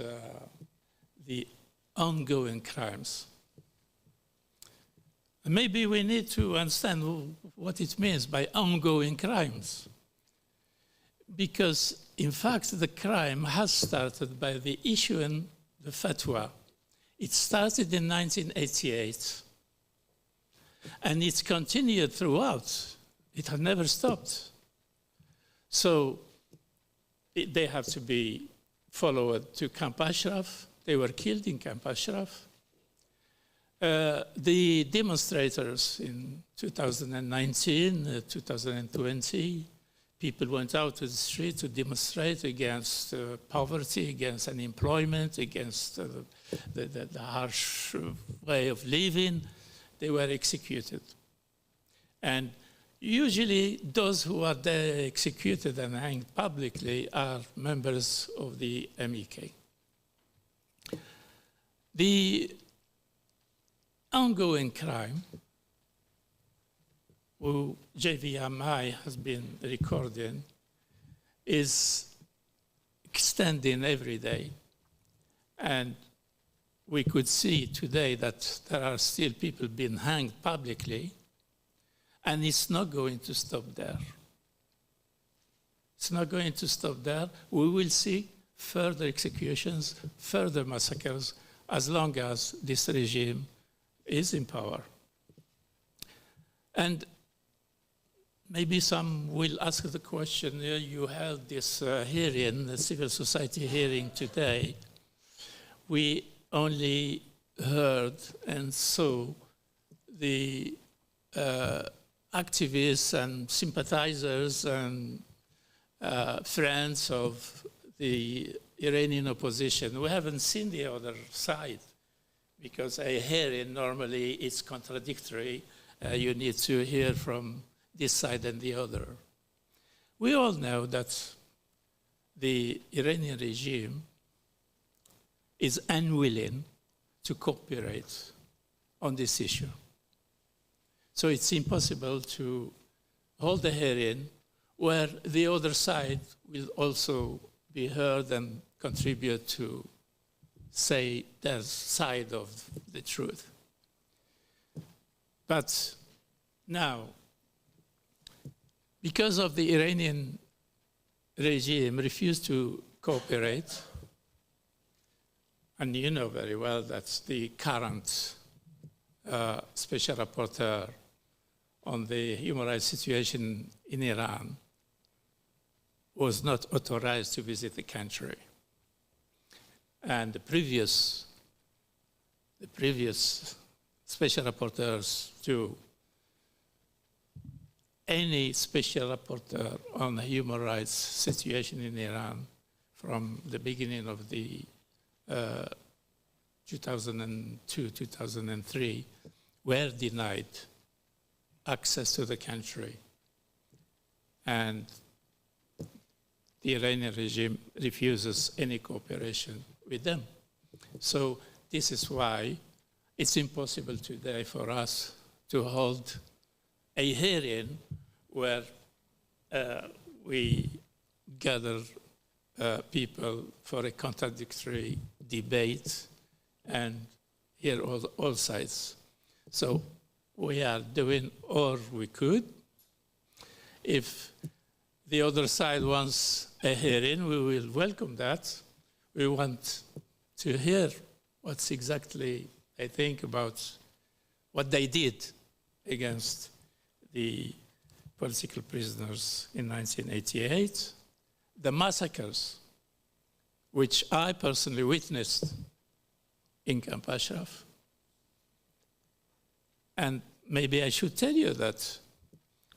the ongoing crimes. And maybe we need to understand what it means by ongoing crimes. Because, in fact, the crime has started by the issuing the fatwa. It started in 1988, and it's continued throughout. It has never stopped. So they have to be followed to Camp Ashraf. They were killed in Camp Ashraf. The demonstrators in 2019, 2020, people went out to the street to demonstrate against poverty, against unemployment, against the harsh way of living. They were executed. And usually those who are there executed and hanged publicly are members of the MEK. The ongoing crime, who JVMI has been recording, is extending every day. And we could see today that there are still people being hanged publicly, and it's not going to stop there. It's not going to stop there. We will see further executions, further massacres, as long as this regime is in power. And maybe some will ask the question, you held this hearing, the civil society hearing today. We only heard and saw the activists and sympathizers and friends of the Iranian opposition. We haven't seen the other side, because a hearing normally is contradictory. You need to hear from this side and the other. We all know that the Iranian regime is unwilling to cooperate on this issue. So it's impossible to hold a hearing where the other side will also be heard and contribute to say their side of the truth. But now, because of the Iranian regime refused to cooperate, and you know very well that the current special rapporteur on the human rights situation in Iran was not authorized to visit the country. And the previous special rapporteurs to any special rapporteur on the human rights situation in Iran from the beginning of the 2002, 2003 were denied access to the country. And the Iranian regime refuses any cooperation with them. So this is why it's impossible today for us to hold a hearing where we gather people for a contradictory debate and hear all sides. So we are doing all we could. If the other side wants a hearing, we will welcome that. We want to hear what's exactly they think about what they did against the political prisoners in 1988, the massacres, which I personally witnessed in Camp Ashraf. And maybe I should tell you that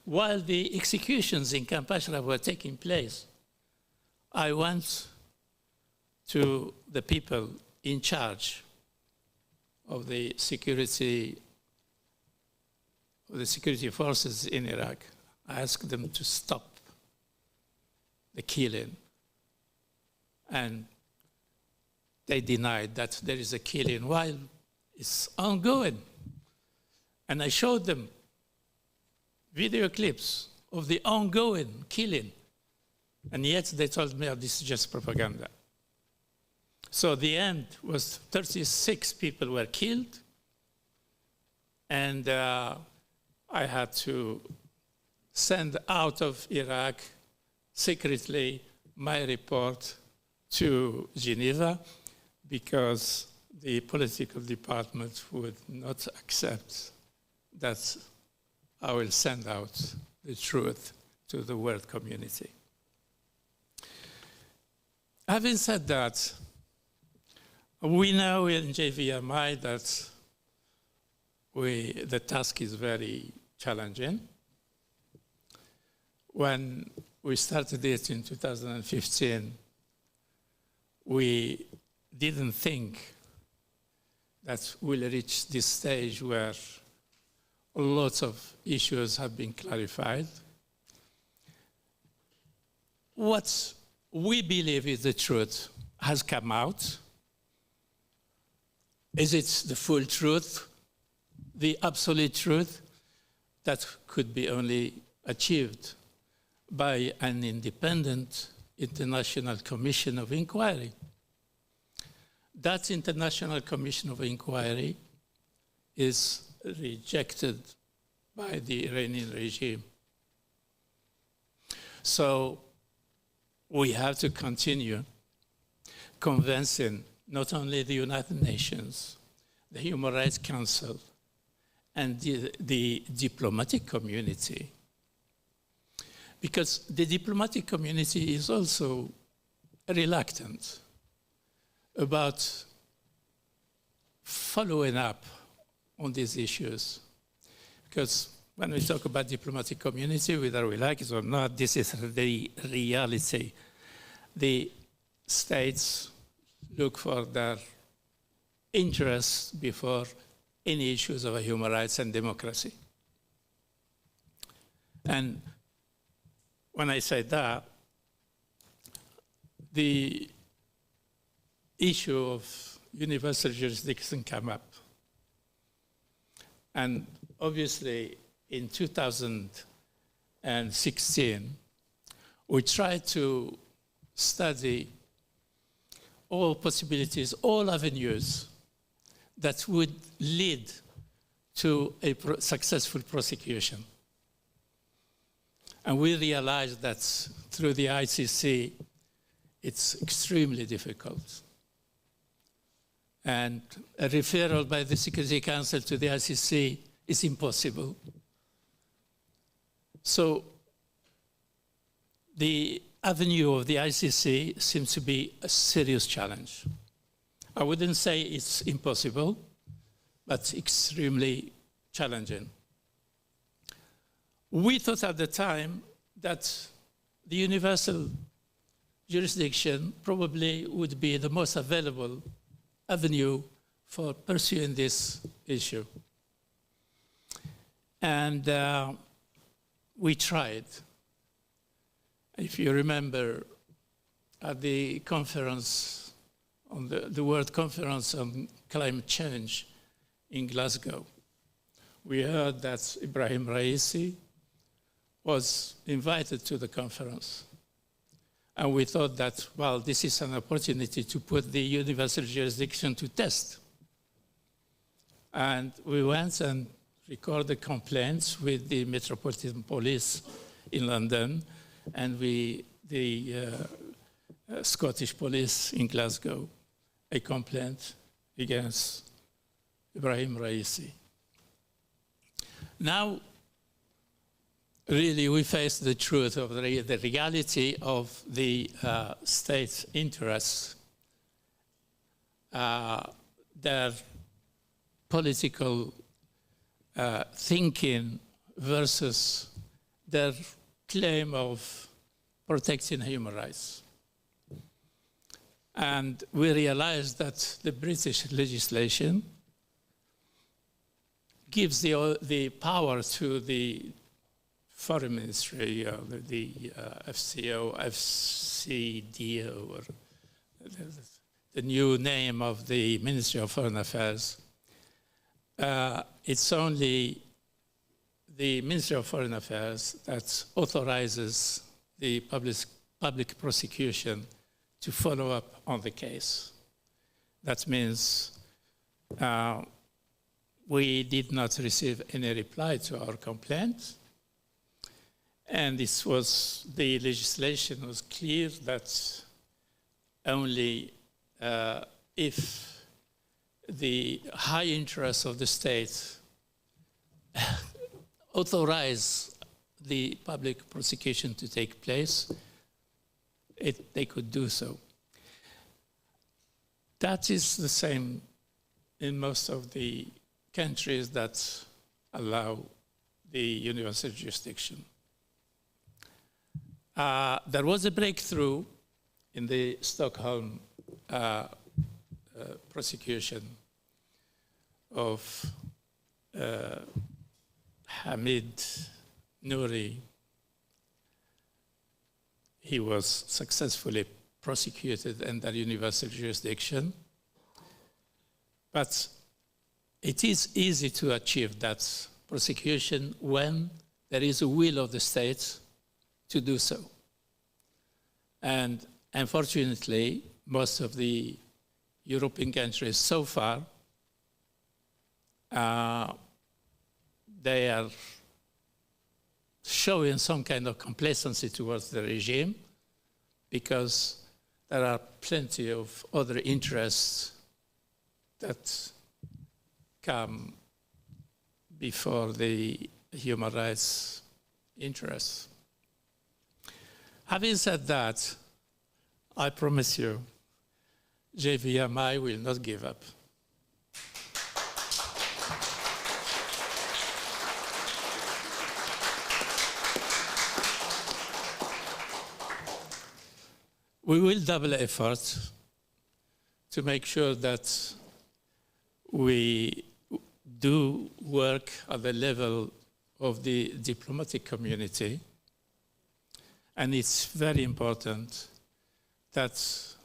while the executions in Camp Ashraf were taking place, I went to the people in charge of the security forces in Iraq. I asked them to stop the killing. And they denied that there is a killing while it's ongoing. And I showed them video clips of the ongoing killing. And yet they told me, oh, this is just propaganda. So the end was 36 people were killed. And I had to send out of Iraq secretly my report to Geneva because the political department would not accept that I will send out the truth to the world community. Having said that, we know in JVMI that the task is very challenging. When we started it in 2015, we didn't think that we'll reach this stage where lots of issues have been clarified. What we believe is the truth has come out. Is it the full truth, the absolute truth? That could be only achieved by an independent international commission of inquiry. That international commission of inquiry is rejected by the Iranian regime. So we have to continue convincing not only the United Nations, the Human Rights Council, and the diplomatic community. Because the diplomatic community is also reluctant about following up on these issues. Because when we talk about diplomatic community, whether we like it or not, this is the reality. The states look for their interests before any issues of human rights and democracy. And when I say that, the issue of universal jurisdiction came up. And obviously, in 2016, we tried to study all possibilities, all avenues that would lead to a successful prosecution. And we realized that through the ICC, it's extremely difficult. And a referral by the Security Council to the ICC is impossible. So the avenue of the ICC seems to be a serious challenge. I wouldn't say it's impossible, but extremely challenging. We thought at the time that the universal jurisdiction probably would be the most available avenue for pursuing this issue. And we tried. If you remember, at the conference, on the World Conference on Climate Change in Glasgow, we heard that Ebrahim Raisi was invited to the conference. And we thought that, well, this is an opportunity to put the universal jurisdiction to test. And we went and recorded complaints with the Metropolitan Police in London and the Scottish Police in Glasgow, a complaint against Ebrahim Raisi. Now, really, we face the truth of the reality of the state's interests, their political thinking versus their claim of protecting human rights. And we realized that the British legislation gives the power to the Foreign Ministry, the FCO, FCDO, or the new name of the Ministry of Foreign Affairs. It's only the Ministry of Foreign Affairs that authorizes the public prosecution to follow up on the case. That means we did not receive any reply to our complaint. And this was, the legislation was clear that only if the high interests of the state authorize the public prosecution to take place, they could do so. That is the same in most of the countries that allow the universal jurisdiction. There was a breakthrough in the Stockholm prosecution of Hamid Nouri. He was successfully prosecuted under universal jurisdiction. But it is easy to achieve that prosecution when there is a will of the state to do so. And unfortunately, most of the European countries so far, they are showing some kind of complacency towards the regime because there are plenty of other interests that come before the human rights interests. Having said that, I promise you, JVMI will not give up. We will double effort to make sure that we do work at the level of the diplomatic community. And it's very important that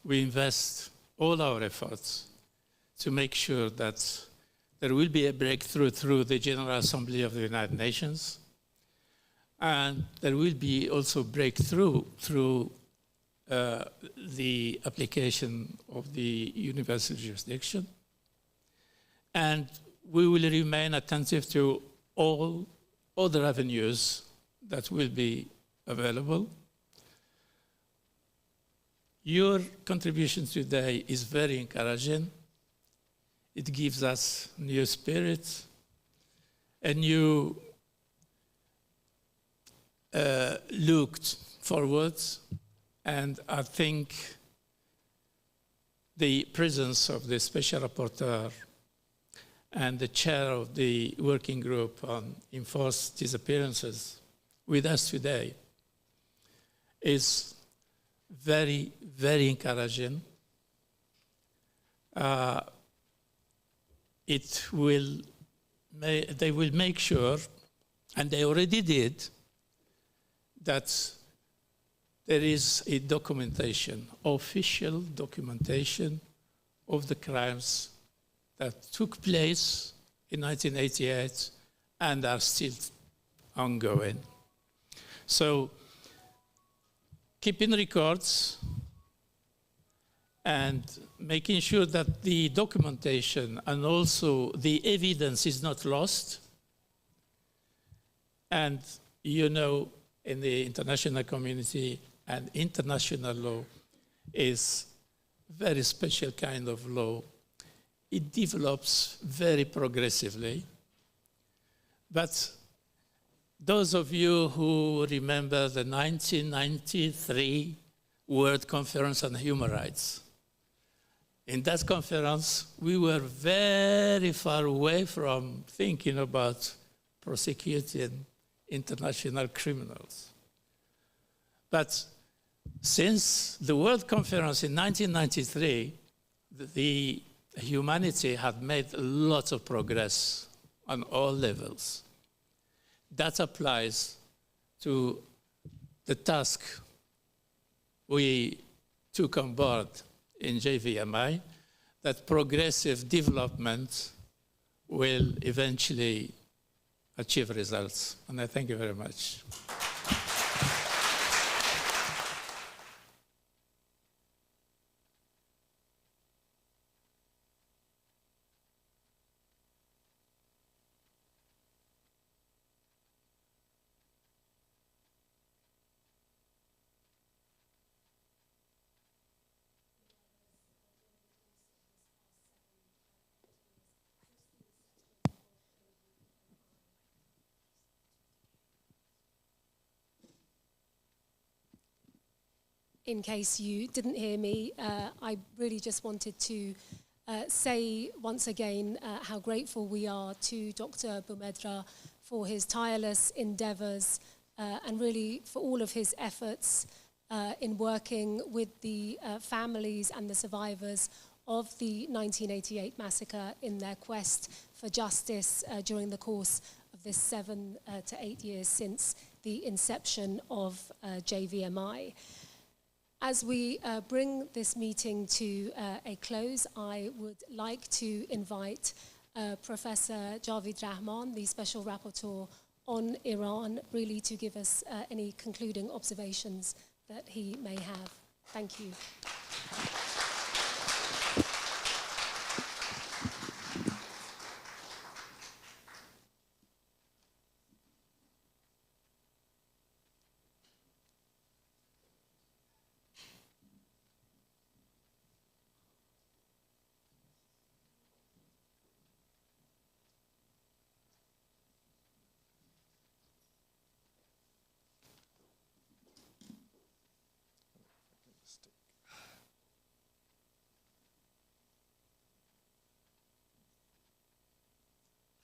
we invest all our efforts to make sure that there will be a breakthrough through the General Assembly of the United Nations. And there will be also breakthrough through the application of the universal jurisdiction. And we will remain attentive to all other avenues that will be available. Your contribution today is very encouraging. It gives us new spirit, a new look forward. And I think the presence of the Special Rapporteur and the chair of the working group on enforced disappearances with us today is very, very encouraging. They will make sure, and they already did, that there is a documentation, official documentation of the crimes that took place in 1988 and are still ongoing. So, keeping records and making sure that the documentation and also the evidence is not lost. And you know, in the international community, and international law is a very special kind of law. It develops very progressively. But those of you who remember the 1993 World Conference on Human Rights, in that conference, we were very far away from thinking about prosecuting international criminals. But since the World Conference in 1993, the humanity had made lots of progress on all levels. That applies to the task we took on board in JVMI, that progressive development will eventually achieve results. And I thank you very much. In case you didn't hear me, I really just wanted to say once again how grateful we are to Dr. Boumedra for his tireless endeavors and really for all of his efforts in working with the families and the survivors of the 1988 massacre in their quest for justice during the course of this 7 to 8 years since the inception of JVMI. As we bring this meeting to a close, I would like to invite Professor Javid Rahman, the Special Rapporteur on Iran, really to give us any concluding observations that he may have. Thank you.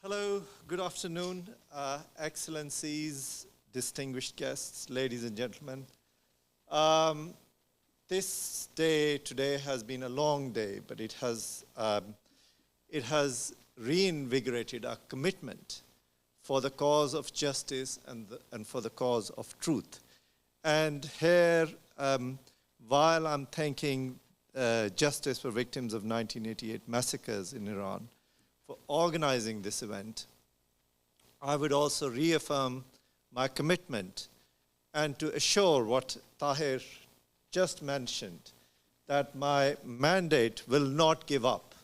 Hello, good afternoon, Excellencies, distinguished guests, ladies and gentlemen. This day today has been a long day, but it has reinvigorated our commitment for the cause of justice and for the cause of truth. And here, while I'm thanking Justice for Victims of 1988 Massacres in Iran, for organizing this event, I would also reaffirm my commitment and to assure what Tahir just mentioned, that my mandate will not give up.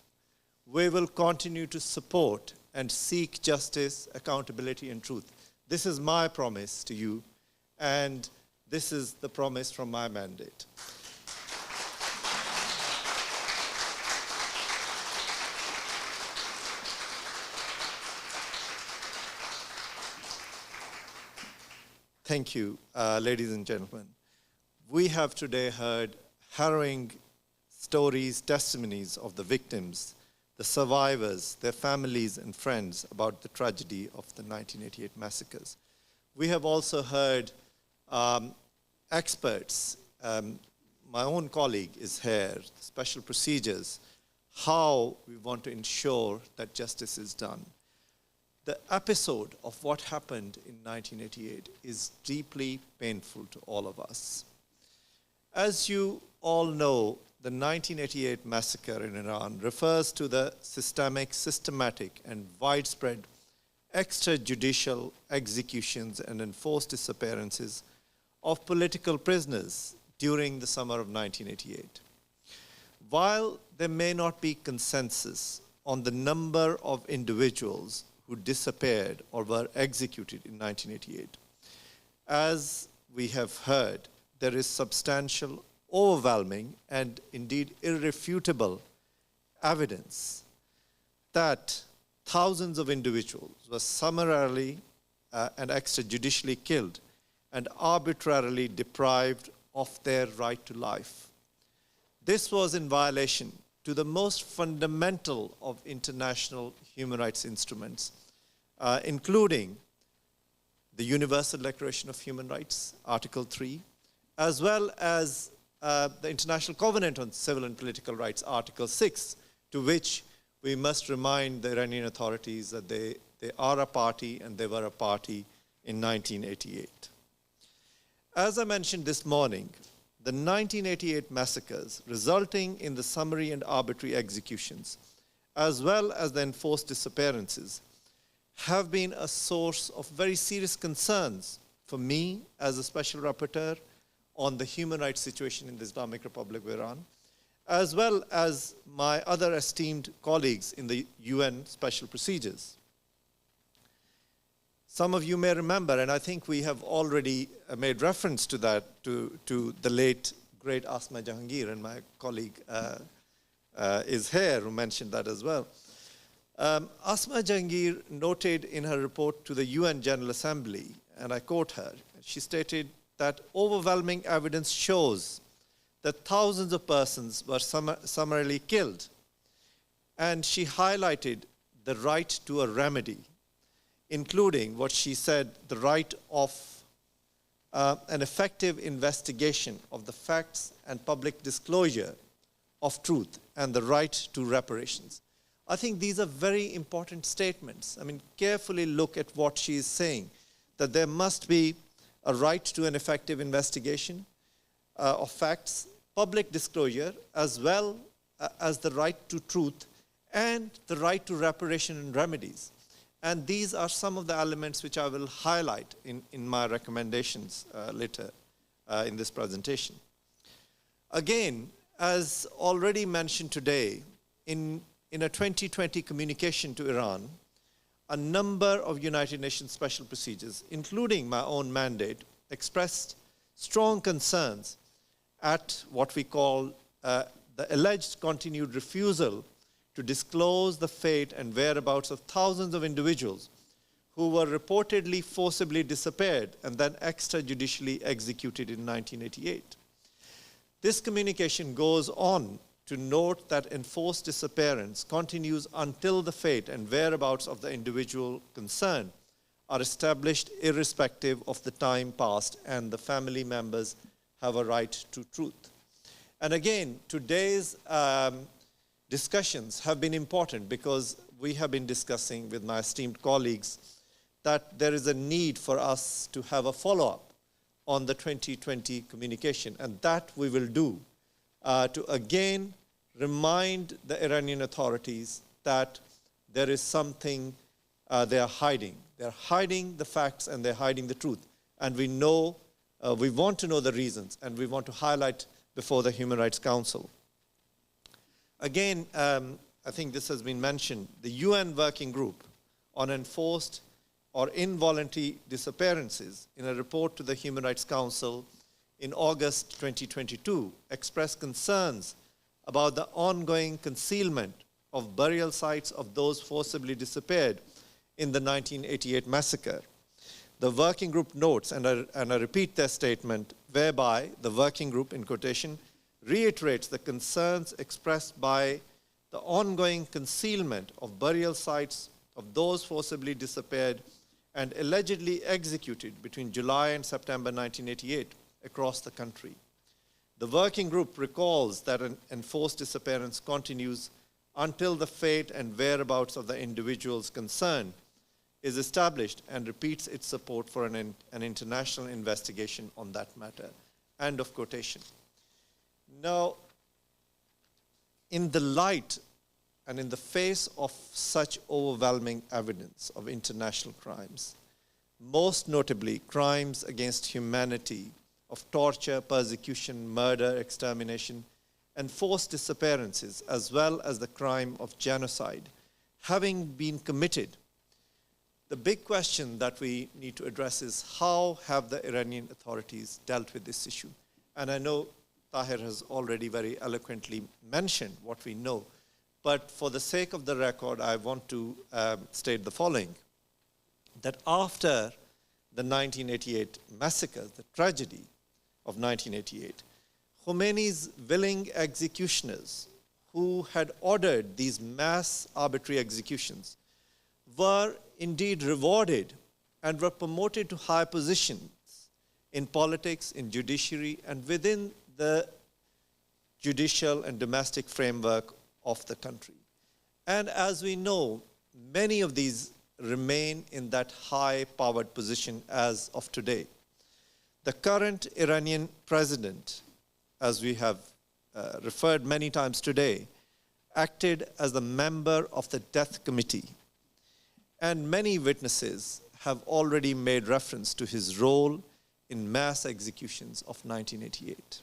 We will continue to support and seek justice, accountability, and truth. This is my promise to you, and this is the promise from my mandate. Thank you, ladies and gentlemen. We have today heard harrowing stories, testimonies of the victims, the survivors, their families and friends about the tragedy of the 1988 massacres. we have also heard experts. My own colleague is here, special procedures, how we want to ensure that justice is done. The episode of what happened in 1988 is deeply painful to all of us. As you all know, the 1988 massacre in Iran refers to the systematic and widespread extrajudicial executions and enforced disappearances of political prisoners during the summer of 1988. While there may not be consensus on the number of individuals who disappeared or were executed in 1988, as we have heard, there is substantial, overwhelming, and indeed irrefutable evidence that thousands of individuals were summarily and extrajudicially killed and arbitrarily deprived of their right to life. This was in violation to the most fundamental of international human rights instruments, including the Universal Declaration of Human Rights, Article 3, as well as the International Covenant on Civil and Political Rights, Article 6, to which we must remind the Iranian authorities that they are a party and they were a party in 1988. As I mentioned this morning, the 1988 massacres resulting in the summary and arbitrary executions, as well as the enforced disappearances, have been a source of very serious concerns for me as a special rapporteur on the human rights situation in the Islamic Republic of Iran, as well as my other esteemed colleagues in the UN special procedures. Some of you may remember, and I think we have already made reference to that, to the late, great Asma Jahangir, and my colleague is here who mentioned that as well. Asma Jahangir noted in her report to the UN General Assembly, and I quote her, she stated that overwhelming evidence shows that thousands of persons were summarily killed. And she highlighted the right to a remedy, including what she said, the right of an effective investigation of the facts and public disclosure of truth and the right to reparations. I think these are very important statements. I mean, carefully look at what she is saying, that there must be a right to an effective investigation of facts, public disclosure, as well as the right to truth and the right to reparation and remedies. And these are some of the elements which I will highlight in my recommendations later in this presentation. Again, as already mentioned today, in a 2020 communication to Iran, a number of United Nations special procedures, including my own mandate, expressed strong concerns at what we call the alleged continued refusal to disclose the fate and whereabouts of thousands of individuals who were reportedly forcibly disappeared and then extrajudicially executed in 1988. This communication goes on to note that enforced disappearance continues until the fate and whereabouts of the individual concerned are established irrespective of the time passed, and the family members have a right to truth. And again, today's discussions have been important because we have been discussing with my esteemed colleagues that there is a need for us to have a follow-up on the 2020 communication, and that we will do to again remind the Iranian authorities that there is something they are hiding. They're hiding the facts and they're hiding the truth. And we know, we want to know the reasons, and we want to highlight before the Human Rights Council. Again, I think this has been mentioned, the UN Working Group on Enforced or Involuntary Disappearances, in a report to the Human Rights Council in August 2022, expressed concerns about the ongoing concealment of burial sites of those forcibly disappeared in the 1988 massacre. The working group notes, and I repeat their statement, whereby the working group, in quotation, reiterates the concerns expressed by the ongoing concealment of burial sites of those forcibly disappeared and allegedly executed between July and September 1988 across the country. The working group recalls that an enforced disappearance continues until the fate and whereabouts of the individuals concerned is established, and repeats its support for an international investigation on that matter. End of quotation. Now, in the light and in the face of such overwhelming evidence of international crimes, most notably crimes against humanity, of torture, persecution, murder, extermination, and forced disappearances, as well as the crime of genocide, having been committed, the big question that we need to address is how have the Iranian authorities dealt with this issue? And I know Tahir has already very eloquently mentioned what we know, but for the sake of the record, I want to state the following, that after the 1988 massacre, the tragedy of 1988, Khomeini's willing executioners who had ordered these mass arbitrary executions were indeed rewarded and were promoted to high positions in politics, in judiciary, and within the judicial and domestic framework of the country. And as we know, many of these remain in that high-powered position as of today. The current Iranian president, as we have referred many times today, acted as the member of the death committee. And many witnesses have already made reference to his role in mass executions of 1988.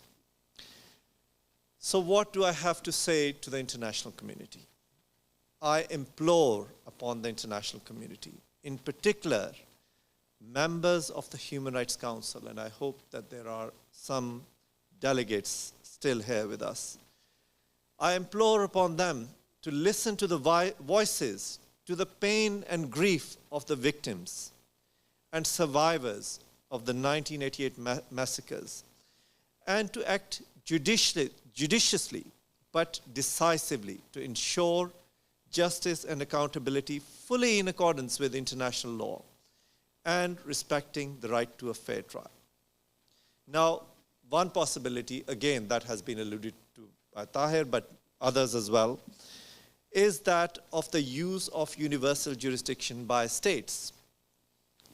So what do I have to say to the international community? I implore upon the international community, in particular, members of the Human Rights Council, and I hope that there are some delegates still here with us. I implore upon them to listen to the voices, to the pain and grief of the victims and survivors of the 1988 massacres, and to act judiciously but decisively to ensure justice and accountability fully in accordance with international law and respecting the right to a fair trial. Now, one possibility, again, that has been alluded to by Tahir, but others as well, is that of the use of universal jurisdiction by states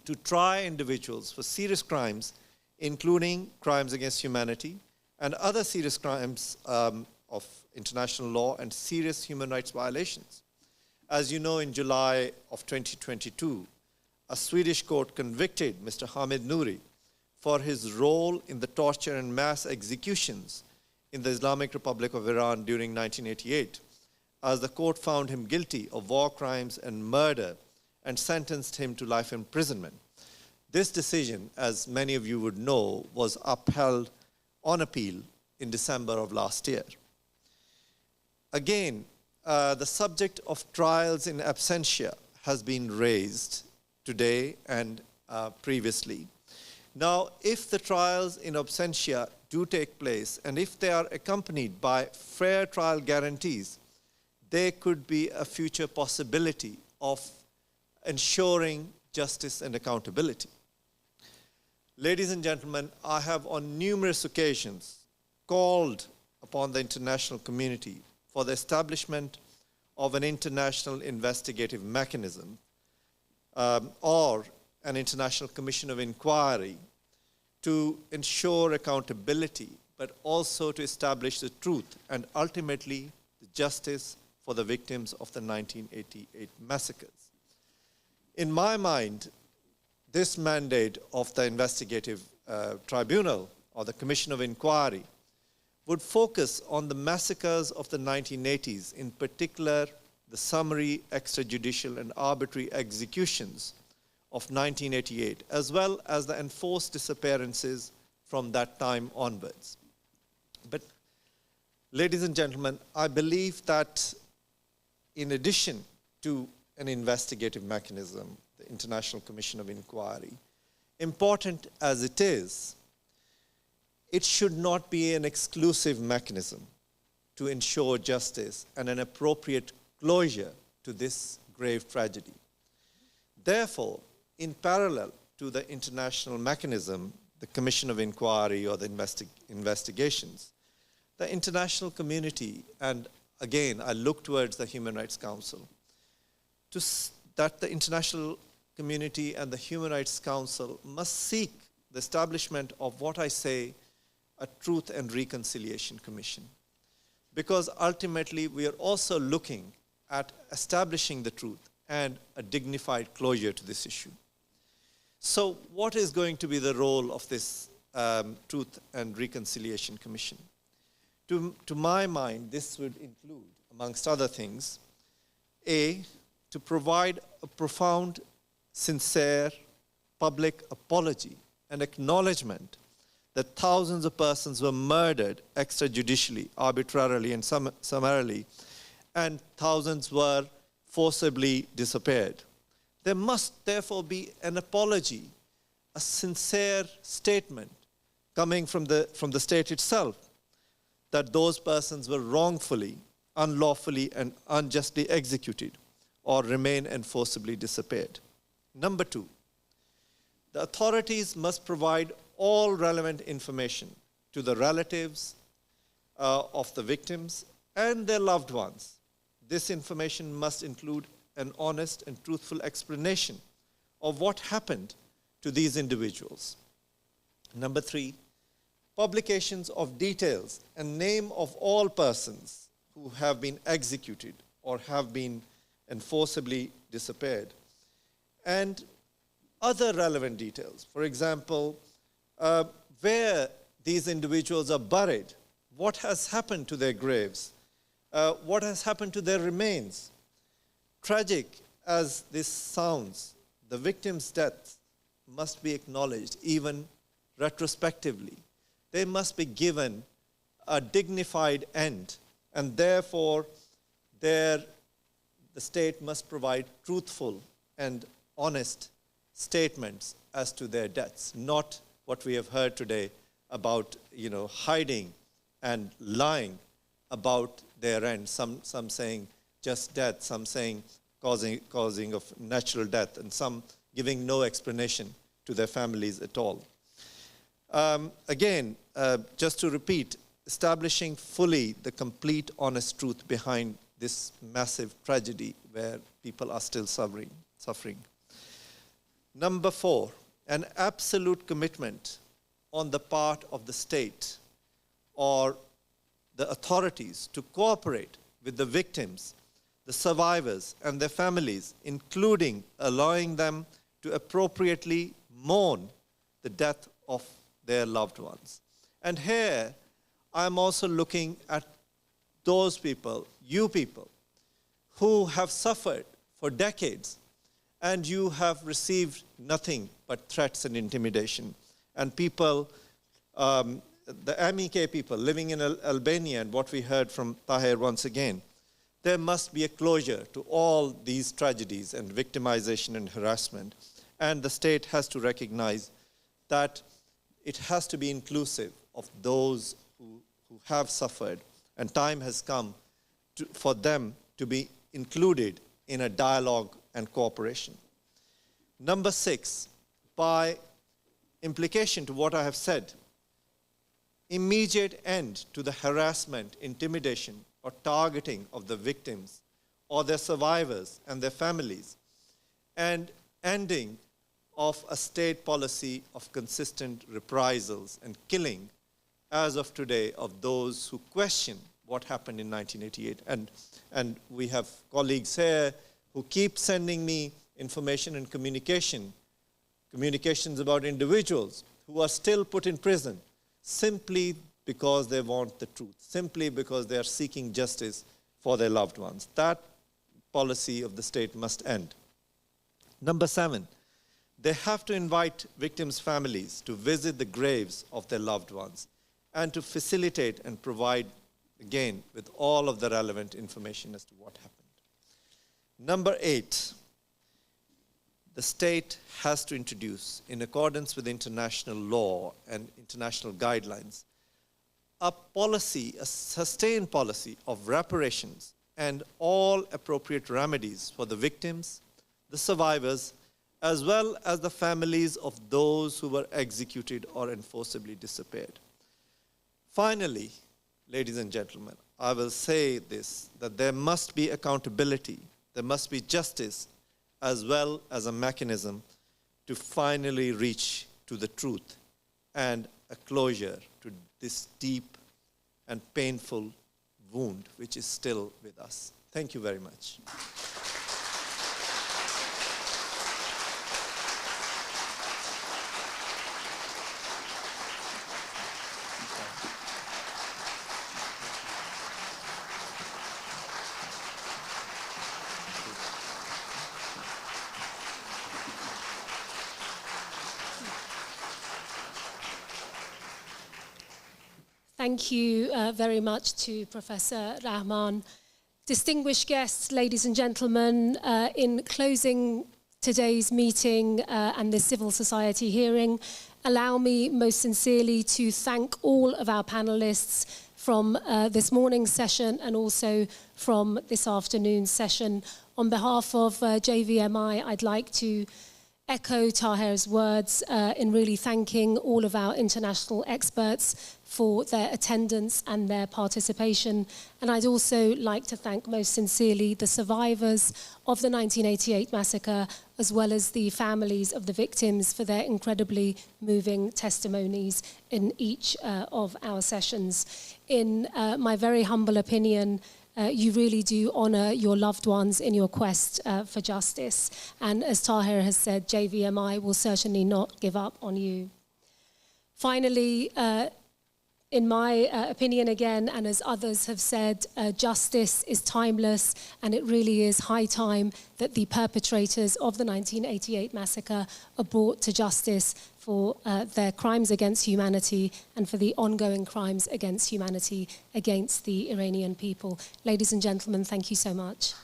to try individuals for serious crimes, including crimes against humanity and other serious crimes of international law and serious human rights violations. As you know, in July of 2022, a Swedish court convicted Mr. Hamid Nouri for his role in the torture and mass executions in the Islamic Republic of Iran during 1988, as the court found him guilty of war crimes and murder and sentenced him to life imprisonment. This decision, as many of you would know, was upheld on appeal in December of last year. Again, the subject of trials in absentia has been raised today and previously. Now, if the trials in absentia do take place, and if they are accompanied by fair trial guarantees, there could be a future possibility of ensuring justice and accountability. Ladies and gentlemen, I have on numerous occasions called upon the international community for the establishment of an international investigative mechanism or an international commission of inquiry to ensure accountability, but also to establish the truth and ultimately the justice for the victims of the 1988 massacres. In my mind, this mandate of the investigative tribunal or the commission of inquiry would focus on the massacres of the 1980s, in particular the summary, extrajudicial, and arbitrary executions of 1988, as well as the enforced disappearances from that time onwards. But, ladies and gentlemen, I believe that in addition to an investigative mechanism, the International Commission of Inquiry, important as it is, it should not be an exclusive mechanism to ensure justice and an appropriate closure to this grave tragedy. Therefore, in parallel to the international mechanism, the Commission of Inquiry or the investigations, the international community, and again, I look towards the Human Rights Council, that the international community and the Human Rights Council must seek the establishment of what I say, a Truth and Reconciliation Commission. Because ultimately, we are also looking at establishing the truth and a dignified closure to this issue. So what is going to be the role of this Truth and Reconciliation Commission? To my mind, this would include, amongst other things, to provide a profound, sincere, public apology and acknowledgement that thousands of persons were murdered extrajudicially, arbitrarily, and summarily, and thousands were forcibly disappeared. There must therefore be an apology, a sincere statement coming from the state itself that those persons were wrongfully, unlawfully, and unjustly executed or remain and forcibly disappeared. Number two, the authorities must provide all relevant information to the relatives of the victims and their loved ones. This information must include an honest and truthful explanation of what happened to these individuals. Number three, publications of details and name of all persons who have been executed or have been enforceably disappeared, and other relevant details. For example, where these individuals are buried, what has happened to their graves, what has happened to their remains. Tragic as this sounds, the victims' deaths must be acknowledged even retrospectively. They must be given a dignified end, and therefore the state must provide truthful and honest statements as to their deaths, not what we have heard today about hiding and lying about their end. Some saying just death, some saying causing of natural death, and some giving no explanation to their families at all. Again, just to repeat, establishing fully the complete honest truth behind this massive tragedy where people are still suffering. Number four, an absolute commitment on the part of the state or the authorities to cooperate with the victims, the survivors, and their families, including allowing them to appropriately mourn the death of their loved ones. And here, I'm also looking at those people, you people, who have suffered for decades, and you have received nothing but threats and intimidation. And people, the MEK people living in Albania, and what we heard from Tahir once again, there must be a closure to all these tragedies and victimization and harassment. And the state has to recognize that it has to be inclusive of those who have suffered. And time has come for them to be included in a dialogue and cooperation. Number six, by implication to what I have said, immediate end to the harassment, intimidation, or targeting of the victims or their survivors and their families, and ending of a state policy of consistent reprisals and killing as of today of those who question what happened in 1988. And we have colleagues here who keep sending me information and communications about individuals who are still put in prison simply because they want the truth, simply because they are seeking justice for their loved ones. That policy of the state must end. Number seven, they have to invite victims' families to visit the graves of their loved ones and to facilitate and provide, again, with all of the relevant information as to what happened. Number eight, the state has to introduce, in accordance with international law and international guidelines, a policy, a sustained policy of reparations and all appropriate remedies for the victims, the survivors, as well as the families of those who were executed or enforcibly disappeared. Finally, ladies and gentlemen, I will say this, that there must be accountability, there must be justice, as well as a mechanism to finally reach to the truth and a closure to this deep and painful wound which is still with us. Thank you very much. Thank you very much to Professor Rahman. Distinguished guests, ladies and gentlemen, in closing today's meeting and this civil society hearing, allow me most sincerely to thank all of our panelists from this morning's session and also from this afternoon's session. On behalf of JVMI, I'd like to echo Tahir's words in really thanking all of our international experts for their attendance and their participation. And I'd also like to thank most sincerely the survivors of the 1988 massacre, as well as the families of the victims for their incredibly moving testimonies in each of our sessions. In my very humble opinion, you really do honour your loved ones in your quest for justice. And as Tahir has said, JVMI will certainly not give up on you. Finally, in my opinion again, and as others have said, justice is timeless, and it really is high time that the perpetrators of the 1988 massacre are brought to justice for their crimes against humanity and for the ongoing crimes against humanity against the Iranian people. Ladies and gentlemen, thank you so much.